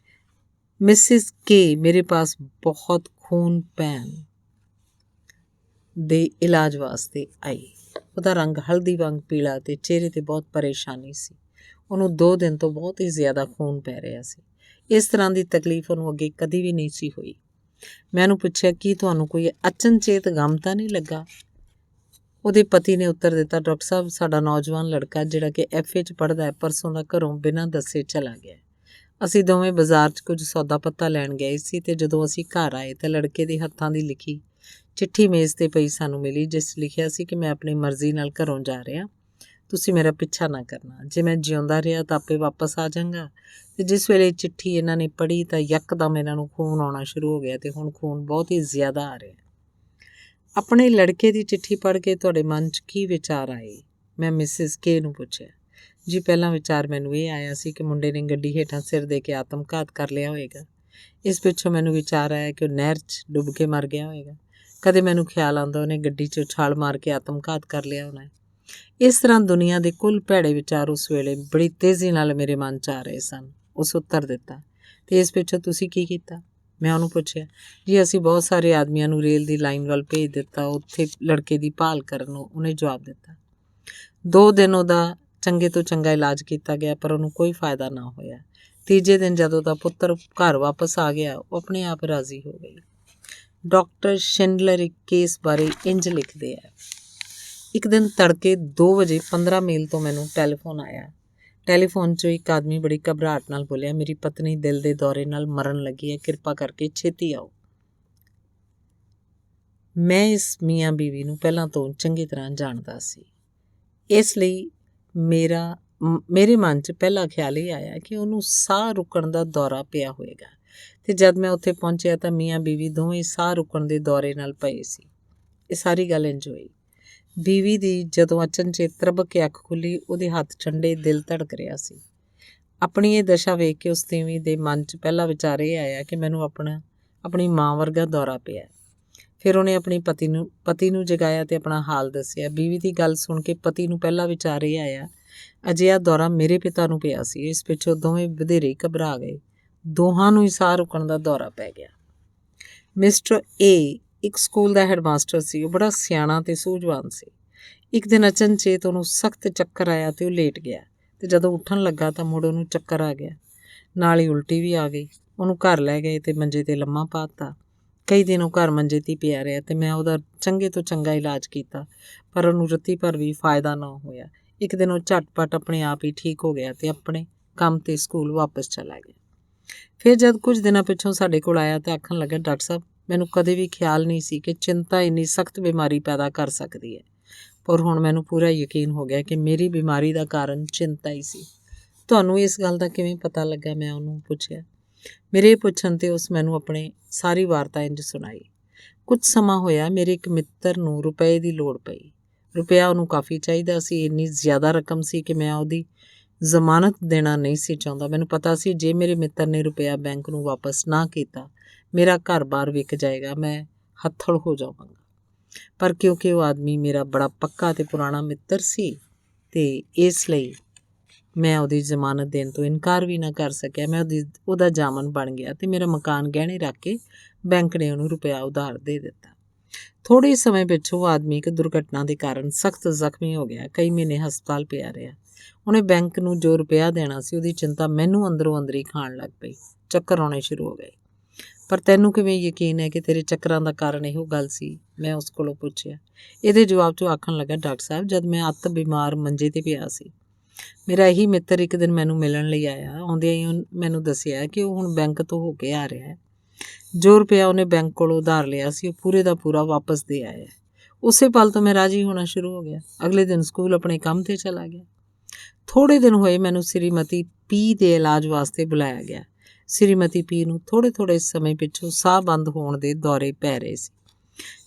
ਮਿਸਿਸ ਕੇ ਮੇਰੇ ਪਾਸ ਬਹੁਤ ਖੂਨ ਪੈਣ ਦੇ ਇਲਾਜ ਵਾਸਤੇ ਆਈ। ਉਹਦਾ ਰੰਗ ਹਲਦੀ ਵਾਂਗ ਪੀਲਾ ਤੇ ਚਿਹਰੇ 'ਤੇ ਬਹੁਤ ਪਰੇਸ਼ਾਨੀ ਸੀ। ਉਹਨੂੰ 2 ਦਿਨ ਤੋਂ ਬਹੁਤ ਹੀ ਜ਼ਿਆਦਾ ਖੂਨ ਪੈ ਰਿਹਾ ਸੀ। ਇਸ ਤਰ੍ਹਾਂ ਦੀ ਤਕਲੀਫ ਉਹਨੂੰ ਅੱਗੇ ਕਦੀ ਵੀ ਨਹੀਂ ਸੀ ਹੋਈ। ਮੈਂ ਉਹਨੂੰ ਪੁੱਛਿਆ, ਕੀ ਤੁਹਾਨੂੰ ਕੋਈ ਅਚਨਚੇਤ ਗਮ ਤਾਂ ਨਹੀਂ ਲੱਗਾ? ਉਹਦੇ ਪਤੀ ਨੇ ਉੱਤਰ ਦਿੱਤਾ, ਡਾਕਟਰ ਸਾਹਿਬ ਸਾਡਾ ਨੌਜਵਾਨ ਲੜਕਾ ਜਿਹੜਾ ਕਿ FA 'ਚ ਪੜ੍ਹਦਾ ਹੈ, ਪਰਸੋਂ ਦਾ ਘਰੋਂ ਬਿਨਾਂ ਦੱਸੇ ਚਲਾ ਗਿਆ। ਅਸੀਂ ਦੋਵੇਂ ਬਾਜ਼ਾਰ 'ਚ ਕੁਝ ਸੌਦਾ ਪੱਤਾ ਲੈਣ ਗਏ ਸੀ ਤੇ ਜਦੋਂ ਅਸੀਂ ਘਰ ਆਏ ਤਾਂ ਲੜਕੇ ਦੇ ਹੱਥਾਂ ਦੀ ਲਿਖੀ ਚਿੱਠੀ ਮੇਜ਼ 'ਤੇ ਪਈ ਸਾਨੂੰ ਮਿਲੀ, ਜਿਸ 'ਚ ਲਿਖਿਆ ਸੀ ਕਿ ਮੈਂ ਆਪਣੀ ਮਰਜ਼ੀ ਨਾਲ ਘਰੋਂ ਜਾ ਰਿਹਾ, ਤੁਸੀਂ ਮੇਰਾ ਪਿੱਛਾ ਨਾ ਕਰਨਾ। ਜੇ ਮੈਂ ਜਿਉਂਦਾ ਰਿਹਾ ਤਾਂ ਆਪੇ ਵਾਪਸ ਆ ਜਾਵਾਂਗਾ। ਅਤੇ ਜਿਸ ਵੇਲੇ ਚਿੱਠੀ ਇਹਨਾਂ ਨੇ ਪੜ੍ਹੀ ਤਾਂ ਯਕਦਮ ਇਹਨਾਂ ਨੂੰ ਖੂਨ ਆਉਣਾ ਸ਼ੁਰੂ ਹੋ ਗਿਆ ਅਤੇ ਹੁਣ ਖੂਨ ਬਹੁਤ ਹੀ ਜ਼ਿਆਦਾ ਆ ਰਿਹਾ। ਆਪਣੇ ਲੜਕੇ ਦੀ ਚਿੱਠੀ ਪੜ੍ਹ ਕੇ ਤੁਹਾਡੇ ਮਨ 'ਚ ਕੀ ਵਿਚਾਰ ਆਏ? ਮੈਂ ਮਿਸਿਸ ਕੇ ਨੂੰ ਪੁੱਛਿਆ। ਜੀ ਪਹਿਲਾ ਵਿਚਾਰ ਮੈਨੂੰ ਇਹ ਆਇਆ ਸੀ ਕਿ ਮੁੰਡੇ ਨੇ ਗੱਡੀ ਹੇਠਾਂ ਸਿਰ ਦੇ ਕੇ ਆਤਮਘਾਤ ਕਰ ਲਿਆ ਹੋਵੇਗਾ। ਇਸ ਪਿੱਛੋਂ ਮੈਨੂੰ ਵਿਚਾਰ ਆਇਆ ਕਿ ਉਹ ਨਹਿਰ 'ਚ ਡੁੱਬ ਕੇ ਮਰ ਗਿਆ ਹੋਵੇਗਾ। ਕਦੇ ਮੈਨੂੰ ਖਿਆਲ ਆਉਂਦਾ ਉਹਨੇ ਗੱਡੀ 'ਚੋਂ ਛਾਲ ਮਾਰ ਕੇ ਆਤਮਘਾਤ ਕਰ ਲਿਆ ਹੋਣਾ ਹੈ। ਇਸ ਤਰ੍ਹਾਂ ਦੁਨੀਆ ਦੇ ਕੁੱਲ ਭੈੜੇ ਵਿਚਾਰ ਉਸ ਵੇਲੇ ਬੜੀ ਤੇਜ਼ੀ ਨਾਲ ਮੇਰੇ ਮਨ 'ਚ ਆ ਰਹੇ ਸਨ। ਉਸ ਉੱਤਰ ਦਿੱਤਾ, ਅਤੇ ਇਸ ਪਿੱਛੋਂ ਤੁਸੀਂ ਕੀ ਕੀਤਾ? ਮੈਂ ਉਹਨੂੰ ਪੁੱਛਿਆ। ਜੀ ਅਸੀਂ ਬਹੁਤ ਸਾਰੇ ਆਦਮੀਆਂ ਨੂੰ ਰੇਲ ਦੀ ਲਾਈਨ ਵੱਲ ਭੇਜ ਦਿੱਤਾ, ਉੱਥੇ ਲੜਕੇ ਦੀ ਭਾਲ ਕਰਨ ਨੂੰ। ਉਹਨੇ ਜਵਾਬ ਦਿੱਤਾ। 2 ਦਿਨ ਉਹਦਾ ਚੰਗੇ ਤੋਂ ਚੰਗਾ ਇਲਾਜ ਕੀਤਾ ਗਿਆ, ਪਰ ਉਹਨੂੰ ਕੋਈ ਫਾਇਦਾ ਨਾ ਹੋਇਆ। ਤੀਜੇ ਦਿਨ ਜਦੋਂ ਦਾ ਪੁੱਤਰ ਘਰ ਵਾਪਸ ਆ ਗਿਆ, ਉਹ ਆਪਣੇ ਆਪ ਰਾਜ਼ੀ ਹੋ ਗਈ। ਡਾਕਟਰ ਸ਼ਿੰਡਲਰ ਇੱਕ ਕੇਸ ਬਾਰੇ ਇੰਜ ਲਿਖਦੇ ਆ। ਇੱਕ ਦਿਨ ਤੜਕੇ 2 ਵਜੇ 15 ਮੀਲ ਤੋਂ ਮੈਨੂੰ ਟੈਲੀਫੋਨ ਆਇਆ। ਟੈਲੀਫੋਨ 'ਚੋਂ ਇੱਕ ਆਦਮੀ ਬੜੀ ਘਬਰਾਹਟ ਨਾਲ ਬੋਲਿਆ, ਮੇਰੀ ਪਤਨੀ ਦਿਲ ਦੇ ਦੌਰੇ ਨਾਲ ਮਰਨ ਲੱਗੀ ਹੈ, ਕਿਰਪਾ ਕਰਕੇ ਛੇਤੀ ਆਓ। ਮੈਂ ਇਸ ਮੀਆਂ ਬੀਵੀ ਨੂੰ ਪਹਿਲਾਂ ਤੋਂ ਚੰਗੀ ਤਰ੍ਹਾਂ ਜਾਣਦਾ ਸੀ, ਇਸ ਲਈ ਮੇਰੇ ਮਨ 'ਚ ਪਹਿਲਾ ਖਿਆਲ ਇਹ ਆਇਆ ਕਿ ਉਹਨੂੰ ਸਾਹ ਰੁਕਣ ਦਾ ਦੌਰਾ ਪਿਆ ਹੋਵੇਗਾ। ਅਤੇ ਜਦ ਮੈਂ ਉੱਥੇ ਪਹੁੰਚਿਆ ਤਾਂ ਮੀਆਂ ਬੀਵੀ ਦੋਵੇਂ ਸਾਹ ਰੁਕਣ ਦੇ ਦੌਰੇ ਨਾਲ ਪਏ ਸੀ। ਇਹ ਸਾਰੀ ਗੱਲ ਇੰਜ ਹੋਈ। ਬੀਵੀ ਦੀ ਜਦੋਂ ਅਚਨਚੇਤ ਤਰਬਕ ਕੇ ਅੱਖ ਖੁੱਲ੍ਹੀ, ਉਹਦੇ ਹੱਥ ਠੰਡੇ, ਦਿਲ ਧੜਕ ਰਿਹਾ ਸੀ। ਆਪਣੀ ਇਹ ਦਸ਼ਾ ਵੇਖ ਕੇ ਉਸ ਤੀਵੀਂ ਦੇ ਮਨ 'ਚ ਪਹਿਲਾ ਵਿਚਾਰ ਇਹ ਆਇਆ ਕਿ ਮੈਨੂੰ ਆਪਣੀ ਮਾਂ ਵਰਗਾ ਦੌਰਾ ਪਿਆ। ਫਿਰ ਉਹਨੇ ਆਪਣੀ ਪਤੀ ਨੂੰ ਜਗਾਇਆ ਅਤੇ ਆਪਣਾ ਹਾਲ ਦੱਸਿਆ। ਬੀਵੀ ਦੀ ਗੱਲ ਸੁਣ ਕੇ ਪਤੀ ਨੂੰ ਪਹਿਲਾ ਵਿਚਾਰ ਇਹ ਆਇਆ, ਅਜਿਹਾ ਦੌਰਾ ਮੇਰੇ ਪਿਤਾ ਨੂੰ ਪਿਆ ਸੀ। ਇਸ ਪਿੱਛੋਂ ਦੋਵੇਂ ਵਧੇਰੇ ਘਬਰਾ ਗਏ। ਦੋਹਾਂ ਨੂੰ ਹੀ ਸਾਹ ਰੁਕਣ ਦਾ ਦੌਰਾ ਪੈ ਗਿਆ। ਮਿਸਟਰ ਏ ਇੱਕ ਸਕੂਲ ਦਾ ਹੈਡਮਾਸਟਰ ਸੀ। ਉਹ ਬੜਾ ਸਿਆਣਾ ਅਤੇ ਸੂਝਵਾਨ ਸੀ। ਇੱਕ ਦਿਨ ਅਚਨਚੇਤ ਉਹਨੂੰ ਸਖਤ ਚੱਕਰ ਆਇਆ ਅਤੇ ਉਹ ਲੇਟ ਗਿਆ, ਅਤੇ ਜਦੋਂ ਉੱਠਣ ਲੱਗਾ ਤਾਂ ਮੁੜ ਉਹਨੂੰ ਚੱਕਰ ਆ ਗਿਆ। ਨਾਲ ਹੀ ਉਲਟੀ ਵੀ ਆ ਗਈ। ਉਹਨੂੰ ਘਰ ਲੈ ਗਏ ਅਤੇ ਮੰਜੇ 'ਤੇ ਲੰਮਾ ਪਾ ਦਿੱਤਾ। ਕਈ ਦਿਨ ਉਹ ਘਰ ਮੰਜੇ 'ਤੇ ਪਿਆ ਰਿਹਾ ਅਤੇ ਮੈਂ ਉਹਦਾ ਚੰਗੇ ਤੋਂ ਚੰਗਾ ਇਲਾਜ ਕੀਤਾ, ਪਰ ਉਹਨੂੰ ਰੱਤੀ ਭਰ ਵੀ ਫਾਇਦਾ ਨਾ ਹੋਇਆ। ਇੱਕ ਦਿਨ ਉਹ ਝਟਪਟ ਆਪਣੇ ਆਪ ਹੀ ਠੀਕ ਹੋ ਗਿਆ ਅਤੇ ਆਪਣੇ ਕੰਮ 'ਤੇ ਸਕੂਲ ਵਾਪਸ ਚਲਾ ਗਿਆ। ਫਿਰ ਜਦ ਕੁਝ ਦਿਨਾਂ ਪਿੱਛੋਂ ਸਾਡੇ ਕੋਲ ਆਇਆ ਤਾਂ ਆਖਣ ਲੱਗਾ, ਡਾਕਟਰ ਸਾਹਿਬ, ਮੈਨੂੰ ਕਦੇ ਵੀ ਖਿਆਲ ਨਹੀਂ ਸੀ ਕਿ ਚਿੰਤਾ ਇੰਨੀ ਸਖਤ ਬਿਮਾਰੀ ਪੈਦਾ ਕਰ ਸਕਦੀ ਹੈ, ਪਰ ਹੁਣ ਮੈਨੂੰ ਪੂਰਾ ਯਕੀਨ ਹੋ ਗਿਆ ਕਿ ਮੇਰੀ ਬਿਮਾਰੀ ਦਾ ਕਾਰਨ ਚਿੰਤਾ ਹੀ ਸੀ। ਤੁਹਾਨੂੰ ਇਸ ਗੱਲ ਦਾ ਕਿਵੇਂ ਪਤਾ ਲੱਗਾ? ਮੈਂ ਉਹਨੂੰ ਪੁੱਛਿਆ। ਮੇਰੇ ਪੁੱਛਣ 'ਤੇ ਉਸ ਮੈਨੂੰ ਆਪਣੀ ਸਾਰੀ ਵਾਰਤਾ ਇੰਝ ਸੁਣਾਈ। ਕੁਝ ਸਮਾਂ ਹੋਇਆ, ਮੇਰੇ ਇੱਕ ਮਿੱਤਰ ਨੂੰ ਰੁਪਏ ਦੀ ਲੋੜ ਪਈ। ਰੁਪਇਆ ਉਹਨੂੰ ਕਾਫੀ ਚਾਹੀਦਾ ਸੀ। ਇੰਨੀ ਜ਼ਿਆਦਾ ਰਕਮ ਸੀ ਕਿ ਮੈਂ ਉਹਦੀ ਜ਼ਮਾਨਤ ਦੇਣਾ ਨਹੀਂ ਸੀ ਚਾਹੁੰਦਾ। ਮੈਨੂੰ ਪਤਾ ਸੀ ਜੇ ਮੇਰੇ ਮਿੱਤਰ ਨੇ ਰੁਪਇਆ ਬੈਂਕ ਨੂੰ ਵਾਪਸ ਨਾ ਕੀਤਾ, ਮੇਰਾ ਘਰ-ਬਾਰ ਵਿਕ ਜਾਏਗਾ, ਮੈਂ ਹੱਥਲ ਹੋ ਜਾਵਾਂਗਾ। ਪਰ ਕਿਉਂਕਿ ਉਹ ਆਦਮੀ ਮੇਰਾ ਬੜਾ ਪੱਕਾ ਅਤੇ ਪੁਰਾਣਾ ਮਿੱਤਰ ਸੀ, ਅਤੇ ਇਸ ਲਈ ਮੈਂ ਉਹਦੀ ਜ਼ਮਾਨਤ ਦੇਣ ਤੋਂ ਇਨਕਾਰ ਵੀ ਨਾ ਕਰ ਸਕਿਆ। ਮੈਂ ਉਹਦਾ ਜਾਮਨ ਬਣ ਗਿਆ ਅਤੇ ਮੇਰਾ ਮਕਾਨ ਗਹਿਣੇ ਰੱਖ ਕੇ ਬੈਂਕ ਨੇ ਉਹਨੂੰ ਰੁਪਇਆ ਉਧਾਰ ਦੇ ਦਿੱਤਾ। ਥੋੜ੍ਹੇ ਸਮੇਂ ਪਿੱਛੋਂ ਉਹ ਆਦਮੀ ਇੱਕ ਦੁਰਘਟਨਾ ਦੇ ਕਾਰਨ ਸਖਤ ਜ਼ਖਮੀ ਹੋ ਗਿਆ। ਕਈ ਮਹੀਨੇ ਹਸਪਤਾਲ ਪਿਆ ਰਿਹਾ। ਉਹਨੇ ਬੈਂਕ ਨੂੰ ਜੋ ਰੁਪਇਆ ਦੇਣਾ ਸੀ, ਉਹਦੀ ਚਿੰਤਾ ਮੈਨੂੰ ਅੰਦਰੋਂ ਅੰਦਰੀ ਖਾਣ ਲੱਗ ਪਈ। ਚੱਕਰ ਆਉਣੇ ਸ਼ੁਰੂ ਹੋ ਗਏ। ਪਰ ਤੈਨੂੰ ਕਿਵੇਂ ਯਕੀਨ ਹੈ ਕਿ ਤੇਰੇ ਚੱਕਰਾਂ ਦਾ ਕਾਰਨ ਇਹੋ ਗੱਲ ਸੀ? ਮੈਂ ਉਸ ਕੋਲੋਂ ਪੁੱਛਿਆ। ਇਹਦੇ ਜਵਾਬ 'ਚੋਂ ਆਖਣ ਲੱਗਾ, ਡਾਕਟਰ ਸਾਹਿਬ, ਜਦ ਮੈਂ ਅੱਤ ਬਿਮਾਰ ਮੰਜੇ 'ਤੇ ਪਿਆ ਸੀ, ਮੇਰਾ ਇਹੀ ਮਿੱਤਰ ਇੱਕ ਦਿਨ ਮੈਨੂੰ ਮਿਲਣ ਲਈ ਆਇਆ। ਆਉਂਦਿਆਂ ਹੀ ਮੈਨੂੰ ਦੱਸਿਆ ਕਿ ਉਹ ਹੁਣ ਬੈਂਕ ਤੋਂ ਹੋ ਕੇ ਆ ਰਿਹਾ ਹੈ। ਜੋ ਰੁਪਇਆ ਉਹਨੇ ਬੈਂਕ ਕੋਲੋਂ ਉਧਾਰ ਲਿਆ ਸੀ, ਉਹ ਪੂਰੇ ਦਾ ਪੂਰਾ ਵਾਪਸ ਦੇ ਆਇਆ। ਉਸੇ ਪਲ ਤੋਂ ਮੈਂ ਰਾਜ਼ੀ ਹੋਣਾ ਸ਼ੁਰੂ ਹੋ ਗਿਆ। ਅਗਲੇ ਦਿਨ ਸਕੂਲ ਆਪਣੇ ਕੰਮ 'ਤੇ ਚਲਾ ਗਿਆ। ਥੋੜ੍ਹੇ ਦਿਨ ਹੋਏ, ਮੈਨੂੰ ਸ਼੍ਰੀਮਤੀ ਪੀ ਦੇ ਇਲਾਜ ਵਾਸਤੇ ਬੁਲਾਇਆ ਗਿਆ। ਸ਼੍ਰੀਮਤੀ ਪੀ ਨੂੰ ਥੋੜ੍ਹੇ ਸਮੇਂ ਪਿੱਛੋਂ ਸਾਹ ਬੰਦ ਹੋਣ ਦੇ ਦੌਰੇ ਪੈ ਰਹੇ ਸੀ।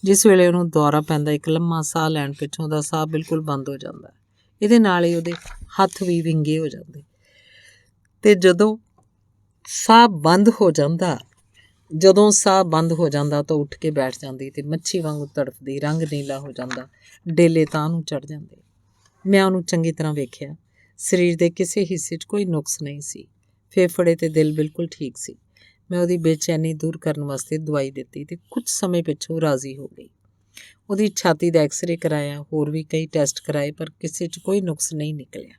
ਜਿਸ ਵੇਲੇ ਉਹਨੂੰ ਦੌਰਾ ਪੈਂਦਾ, ਇੱਕ ਲੰਮਾ ਸਾਹ ਲੈਣ ਪਿੱਛੋਂ ਉਹਦਾ ਸਾਹ ਬਿਲਕੁਲ ਬੰਦ ਹੋ ਜਾਂਦਾ। ਇਹਦੇ ਨਾਲ ਹੀ ਉਹਦੇ ਹੱਥ ਵੀ ਵਿੰਗੇ ਹੋ ਜਾਂਦੇ, ਅਤੇ ਜਦੋਂ ਸਾਹ ਬੰਦ ਹੋ ਜਾਂਦਾ ਤਾਂ ਉੱਠ ਕੇ ਬੈਠ ਜਾਂਦੀ ਅਤੇ ਮੱਛੀ ਵਾਂਗੂ ਤੜਫਦੀ, ਰੰਗ ਨੀਲਾ ਹੋ ਜਾਂਦਾ, ਡੇਲੇ ਤਾਂ ਉਹਨੂੰ ਚੜ੍ਹ ਜਾਂਦੇ। ਮੈਂ ਉਹਨੂੰ ਚੰਗੀ ਤਰ੍ਹਾਂ ਵੇਖਿਆ। ਸਰੀਰ ਦੇ ਕਿਸੇ ਹਿੱਸੇ 'ਚ ਕੋਈ ਨੁਕਸ ਨਹੀਂ ਸੀ। ਫੇਫੜੇ ਅਤੇ ਦਿਲ ਬਿਲਕੁਲ ਠੀਕ ਸੀ। ਮੈਂ ਉਹਦੀ ਬੇਚੈਨੀ ਦੂਰ ਕਰਨ ਵਾਸਤੇ ਦਵਾਈ ਦਿੱਤੀ ਅਤੇ ਕੁਝ ਸਮੇਂ ਪਿੱਛੋਂ ਰਾਜ਼ੀ ਹੋ ਗਈ। ਉਹਦੀ ਛਾਤੀ ਦਾ ਐਕਸਰੇ ਕਰਾਇਆ, ਹੋਰ ਵੀ ਕਈ ਟੈਸਟ ਕਰਾਏ, ਪਰ ਕਿਸੇ 'ਚ ਕੋਈ ਨੁਕਸ ਨਹੀਂ ਨਿਕਲਿਆ।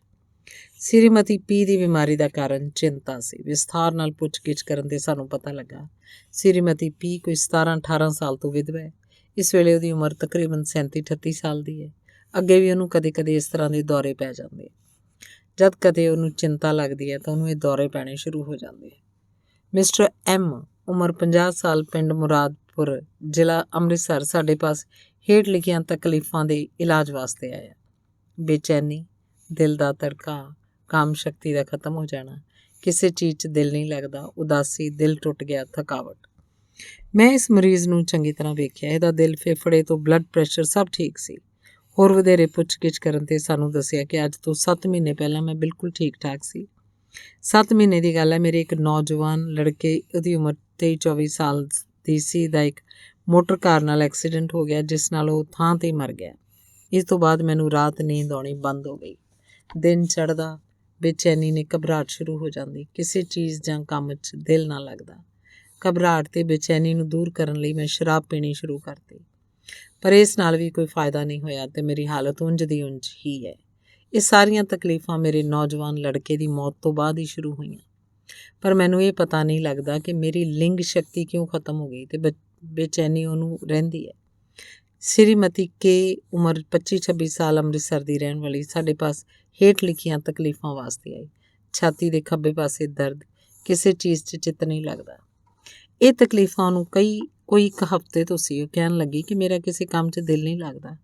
ਸ਼੍ਰੀਮਤੀ ਪੀ ਦੀ ਬਿਮਾਰੀ ਦਾ ਕਾਰਨ ਚਿੰਤਾ ਸੀ। ਵਿਸਥਾਰ ਨਾਲ ਪੁੱਛ-ਗਿੱਛ ਕਰਨ 'ਤੇ ਸਾਨੂੰ ਪਤਾ ਲੱਗਾ ਸ਼੍ਰੀਮਤੀ ਪੀ ਕੋਈ 17-18 ਸਾਲ ਤੋਂ ਵਿਧਵਾ ਹੈ। ਇਸ ਵੇਲੇ ਉਹਦੀ ਉਮਰ ਤਕਰੀਬਨ 37-38 ਸਾਲ ਦੀ ਹੈ। ਅੱਗੇ ਵੀ ਉਹਨੂੰ ਕਦੇ-ਕਦੇ ਇਸ ਤਰ੍ਹਾਂ ਦੇ ਦੌਰੇ ਪੈ ਜਾਂਦੇ। ਜਦ ਕਦੇ ਉਹਨੂੰ ਚਿੰਤਾ ਲੱਗਦੀ ਹੈ ਤਾਂ ਉਹਨੂੰ ਇਹ ਦੌਰੇ ਪੈਣੇ ਸ਼ੁਰੂ ਹੋ ਜਾਂਦੇ। ਮਿਸਟਰ ਐਮ, ਉਮਰ 50 ਸਾਲ, ਪਿੰਡ ਹੁਸ਼ਿਆਰਪੁਰ ਜ਼ਿਲ੍ਹਾ ਅੰਮ੍ਰਿਤਸਰ ਸਾਡੇ ਪਾਸ ਹੇਠ ਲਿਖੀਆਂ ਤਕਲੀਫਾਂ ਦੇ ਇਲਾਜ ਵਾਸਤੇ ਆਇਆ। ਬੇਚੈਨੀ, ਦਿਲ ਦਾ ਧੜਕਾ, ਕਾਮ ਸ਼ਕਤੀ ਦਾ ਖਤਮ ਹੋ ਜਾਣਾ, ਕਿਸੇ ਚੀਜ਼ 'ਚ ਦਿਲ ਨਹੀਂ ਲੱਗਦਾ, ਉਦਾਸੀ, ਦਿਲ ਟੁੱਟ ਗਿਆ, ਥਕਾਵਟ। ਮੈਂ ਇਸ ਮਰੀਜ਼ ਨੂੰ ਚੰਗੀ ਤਰ੍ਹਾਂ ਵੇਖਿਆ। ਇਹਦਾ ਦਿਲ, ਫੇਫੜੇ ਤੋਂ ਬਲੱਡ ਪ੍ਰੈਸ਼ਰ ਸਭ ਠੀਕ ਸੀ। ਹੋਰ ਵਧੇਰੇ ਪੁੱਛ-ਗਿੱਛ ਕਰਨ 'ਤੇ ਸਾਨੂੰ ਦੱਸਿਆ ਕਿ ਅੱਜ ਤੋਂ 7 ਮਹੀਨੇ ਪਹਿਲਾਂ ਮੈਂ ਬਿਲਕੁਲ ਠੀਕ ਠਾਕ ਸੀ। 7 ਮਹੀਨੇ ਦੀ ਗੱਲ ਹੈ, ਮੇਰੇ ਇੱਕ ਨੌਜਵਾਨ ਲੜਕੇ, ਉਹਦੀ ਉਮਰ 23-24 ਸਾਲ ਦੀ ਸੀ, ਦਾ ਇੱਕ ਮੋਟਰ ਕਾਰ ਨਾਲ ਐਕਸੀਡੈਂਟ ਹੋ ਗਿਆ, ਜਿਸ ਨਾਲ ਉਹ ਥਾਂ 'ਤੇ ਹੀ ਮਰ ਗਿਆ। ਇਸ ਤੋਂ ਬਾਅਦ ਮੈਨੂੰ ਰਾਤ ਨੀਂਦ ਆਉਣੀ ਬੰਦ ਹੋ ਗਈ। ਦਿਨ ਚੜ੍ਹਦਾ, ਬੇਚੈਨੀ ਨੇ ਘਬਰਾਹਟ ਸ਼ੁਰੂ ਹੋ ਜਾਂਦੀ, ਕਿਸੇ ਚੀਜ਼ ਜਾਂ ਕੰਮ 'ਚ ਦਿਲ ਨਾ ਲੱਗਦਾ। ਘਬਰਾਹਟ ਤੇ ਬੇਚੈਨੀ ਨੂੰ ਦੂਰ ਕਰਨ ਲਈ ਮੈਂ ਸ਼ਰਾਬ ਪੀਣੀ ਸ਼ੁਰੂ ਕਰਤੀ, ਪਰ ਇਸ ਨਾਲ ਵੀ ਕੋਈ ਫਾਇਦਾ ਨਹੀਂ ਹੋਇਆ ਤੇ ਮੇਰੀ ਹਾਲਤ ਉਂਝ ਦੀ ਉਂਝ ਹੀ ਹੈ। ਇਹ ਸਾਰੀਆਂ ਤਕਲੀਫਾਂ ਮੇਰੇ ਨੌਜਵਾਨ ਲੜਕੇ ਦੀ ਮੌਤ ਤੋਂ ਬਾਅਦ ਹੀ ਸ਼ੁਰੂ ਹੋਈਆਂ, ਪਰ ਮੈਨੂੰ ਇਹ ਪਤਾ ਨਹੀਂ ਲੱਗਦਾ ਕਿ ਮੇਰੀ ਲਿੰਗ ਸ਼ਕਤੀ ਕਿਉਂ ਖਤਮ ਹੋ ਗਈ ਤੇ ਬੇਚੈਨੀ ਉਹਨੂੰ ਰਹਿੰਦੀ ਹੈ। ਸ਼੍ਰੀਮਤੀ ਕੇ, ਉਮਰ 25-26 ਸਾਲ, ਅੰਮ੍ਰਿਤਸਰ ਦੀ ਰਹਿਣ ਵਾਲੀ, ਸਾਡੇ ਪਾਸ ਹੇਠ ਲਿਖੀਆਂ ਤਕਲੀਫਾਂ ਵਾਸਤੇ ਆਈ। ਛਾਤੀ ਦੇ ਖੱਬੇ ਪਾਸੇ ਦਰਦ, ਕਿਸੇ ਚੀਜ਼ 'ਚ ਚਿੱਤ ਨਹੀਂ ਲੱਗਦਾ। ਇਹ ਤਕਲੀਫਾਂ ਉਹਨੂੰ ਕੋਈ ਇੱਕ ਹਫ਼ਤੇ ਤੋਂ ਸੀ। ਉਹ ਕਹਿਣ ਲੱਗੀ ਕਿ ਮੇਰਾ ਕਿਸੇ ਕੰਮ 'ਚ ਦਿਲ ਨਹੀਂ ਲੱਗਦਾ।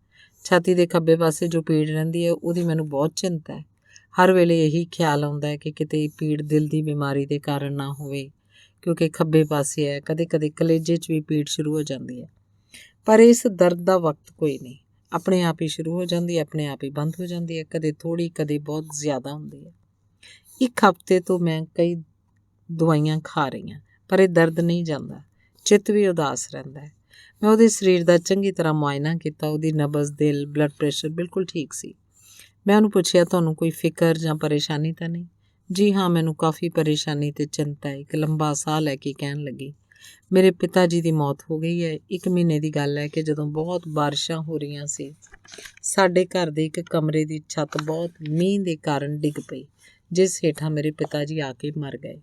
ਛਾਤੀ ਦੇ ਖੱਬੇ ਪਾਸੇ ਜੋ ਪੀੜ ਰਹਿੰਦੀ ਹੈ, ਉਹਦੀ ਮੈਨੂੰ ਬਹੁਤ ਚਿੰਤਾ ਹੈ। ਹਰ ਵੇਲੇ ਇਹੀ ਖਿਆਲ ਆਉਂਦਾ ਹੈ ਕਿ ਕਿਤੇ ਪੀੜ ਦਿਲ ਦੀ ਬਿਮਾਰੀ ਦੇ ਕਾਰਨ ਨਾ ਹੋਵੇ, ਕਿਉਂਕਿ ਖੱਬੇ ਪਾਸੇ ਹੈ। ਕਦੇ-ਕਦੇ ਕਲੇਜੇ 'ਚ ਵੀ ਪੀੜ ਸ਼ੁਰੂ ਹੋ ਜਾਂਦੀ ਹੈ, ਪਰ ਇਸ ਦਰਦ ਦਾ ਵਕਤ ਕੋਈ ਨਹੀਂ। ਆਪਣੇ ਆਪ ਹੀ ਸ਼ੁਰੂ ਹੋ ਜਾਂਦੀ ਹੈ, ਆਪਣੇ ਆਪ ਹੀ ਬੰਦ ਹੋ ਜਾਂਦੀ ਹੈ। ਕਦੇ ਥੋੜ੍ਹੀ, ਕਦੇ ਬਹੁਤ ਜ਼ਿਆਦਾ ਹੁੰਦੀ ਹੈ। ਇੱਕ ਹਫ਼ਤੇ ਤੋਂ ਮੈਂ ਕਈ ਦਵਾਈਆਂ ਖਾ ਰਹੀ ਹਾਂ, ਪਰ ਇਹ ਦਰਦ ਨਹੀਂ ਜਾਂਦਾ। ਚਿੱਤ ਵੀ ਉਦਾਸ ਰਹਿੰਦਾ ਹੈ। ਮੈਂ ਉਹਦੇ ਸਰੀਰ ਦਾ ਚੰਗੀ ਤਰ੍ਹਾਂ ਮੁਆਇਨਾ ਕੀਤਾ। ਉਹਦੀ ਨਬਜ਼, ਦਿਲ, ਬਲੱਡ ਪ੍ਰੈਸ਼ਰ ਬਿਲਕੁਲ ਠੀਕ ਸੀ। ਮੈਂ ਉਹਨੂੰ ਪੁੱਛਿਆ, ਤੁਹਾਨੂੰ ਕੋਈ ਫਿਕਰ ਜਾਂ ਪਰੇਸ਼ਾਨੀ ਤਾਂ ਨਹੀਂ? ਜੀ ਹਾਂ, ਮੈਨੂੰ ਕਾਫੀ ਪਰੇਸ਼ਾਨੀ ਅਤੇ ਚਿੰਤਾ ਹੈ। ਇੱਕ ਲੰਬਾ ਸਾਹ ਲੈ ਕੇ ਕਹਿਣ ਲੱਗੀ, ਮੇਰੇ ਪਿਤਾ ਜੀ ਦੀ ਮੌਤ ਹੋ ਗਈ ਹੈ। 1 ਮਹੀਨੇ ਦੀ ਗੱਲ ਹੈ ਕਿ ਜਦੋਂ ਬਹੁਤ ਬਾਰਿਸ਼ਾਂ ਹੋ ਰਹੀਆਂ ਸੀ, ਸਾਡੇ ਘਰ ਦੇ ਇੱਕ ਕਮਰੇ ਦੀ ਛੱਤ ਬਹੁਤ ਮੀਂਹ ਦੇ ਕਾਰਨ ਡਿੱਗ ਪਈ, ਜਿਸ ਹੇਠਾਂ ਮੇਰੇ ਪਿਤਾ ਜੀ ਆ ਕੇ ਮਰ ਗਏ।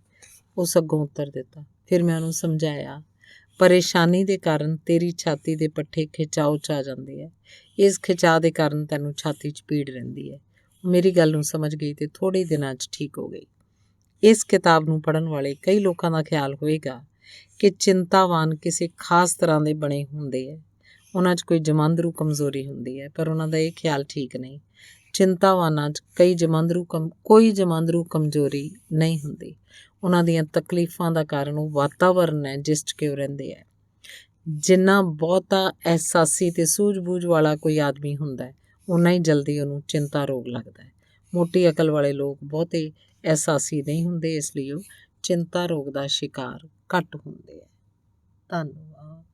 ਉਸ ਅੱਗੋਂ ਉੱਤਰ ਦਿੱਤਾ। ਫਿਰ ਮੈਂ ਉਹਨੂੰ ਸਮਝਾਇਆ, ਪਰੇਸ਼ਾਨੀ ਦੇ ਕਾਰਨ ਤੇਰੀ ਛਾਤੀ ਦੇ ਪੱਠੇ ਖਿਚਾਓ 'ਚ ਆ ਜਾਂਦੇ ਹੈ। ਇਸ ਖਿਚਾਅ ਦੇ ਕਾਰਨ ਤੈਨੂੰ ਛਾਤੀ 'ਚ ਪੀੜ ਰਹਿੰਦੀ ਹੈ। ਮੇਰੀ ਗੱਲ ਨੂੰ ਸਮਝ ਗਈ ਤੇ ਥੋੜ੍ਹੇ ਦਿਨਾਂ 'ਚ ਠੀਕ ਹੋ ਗਈ। ਇਸ ਕਿਤਾਬ ਨੂੰ ਪੜ੍ਹਨ ਵਾਲੇ ਕਈ ਲੋਕਾਂ ਦਾ ਖਿਆਲ ਹੋਵੇਗਾ ਕਿ ਚਿੰਤਾਵਾਨ ਕਿਸੇ ਖਾਸ ਤਰ੍ਹਾਂ ਦੇ ਬਣੇ ਹੁੰਦੇ ਹੈ, ਉਹਨਾਂ 'ਚ ਕੋਈ ਜਮਾਂਦਰੂ ਕਮਜ਼ੋਰੀ ਹੁੰਦੀ ਹੈ, ਪਰ ਉਹਨਾਂ ਦਾ ਇਹ ਖਿਆਲ ਠੀਕ ਨਹੀਂ। ਚਿੰਤਾਵਾਨਾਂ 'ਚ ਕੋਈ ਜਮਾਂਦਰੂ ਕਮਜ਼ੋਰੀ ਨਹੀਂ ਹੁੰਦੀ। ਉਹਨਾਂ ਦੀਆਂ ਤਕਲੀਫਾਂ ਦਾ ਕਾਰਨ ਉਹ ਵਾਤਾਵਰਨ ਹੈ ਜਿਸ 'ਚ ਕਿ ਉਹ ਰਹਿੰਦੇ ਹੈ। ਜਿੰਨਾ ਬਹੁਤਾ ਅਹਿਸਾਸੀ ਅਤੇ ਸੂਝ-ਬੂਝ ਵਾਲਾ ਕੋਈ ਆਦਮੀ ਹੁੰਦਾ ਹੈ, ਓਨਾ ਹੀ ਜਲਦੀ ਉਹਨੂੰ ਚਿੰਤਾ ਰੋਗ ਲੱਗਦਾ ਹੈ। ਮੋਟੀ ਅਕਲ ਵਾਲੇ ਲੋਕ ਬਹੁਤੇ ਅਹਿਸਾਸੀ ਨਹੀਂ ਹੁੰਦੇ, ਇਸ ਲਈ ਉਹ ਚਿੰਤਾ ਰੋਗ ਦਾ ਸ਼ਿਕਾਰ ਘੱਟ ਹੁੰਦੇ ਹੈ। ਧੰਨਵਾਦ।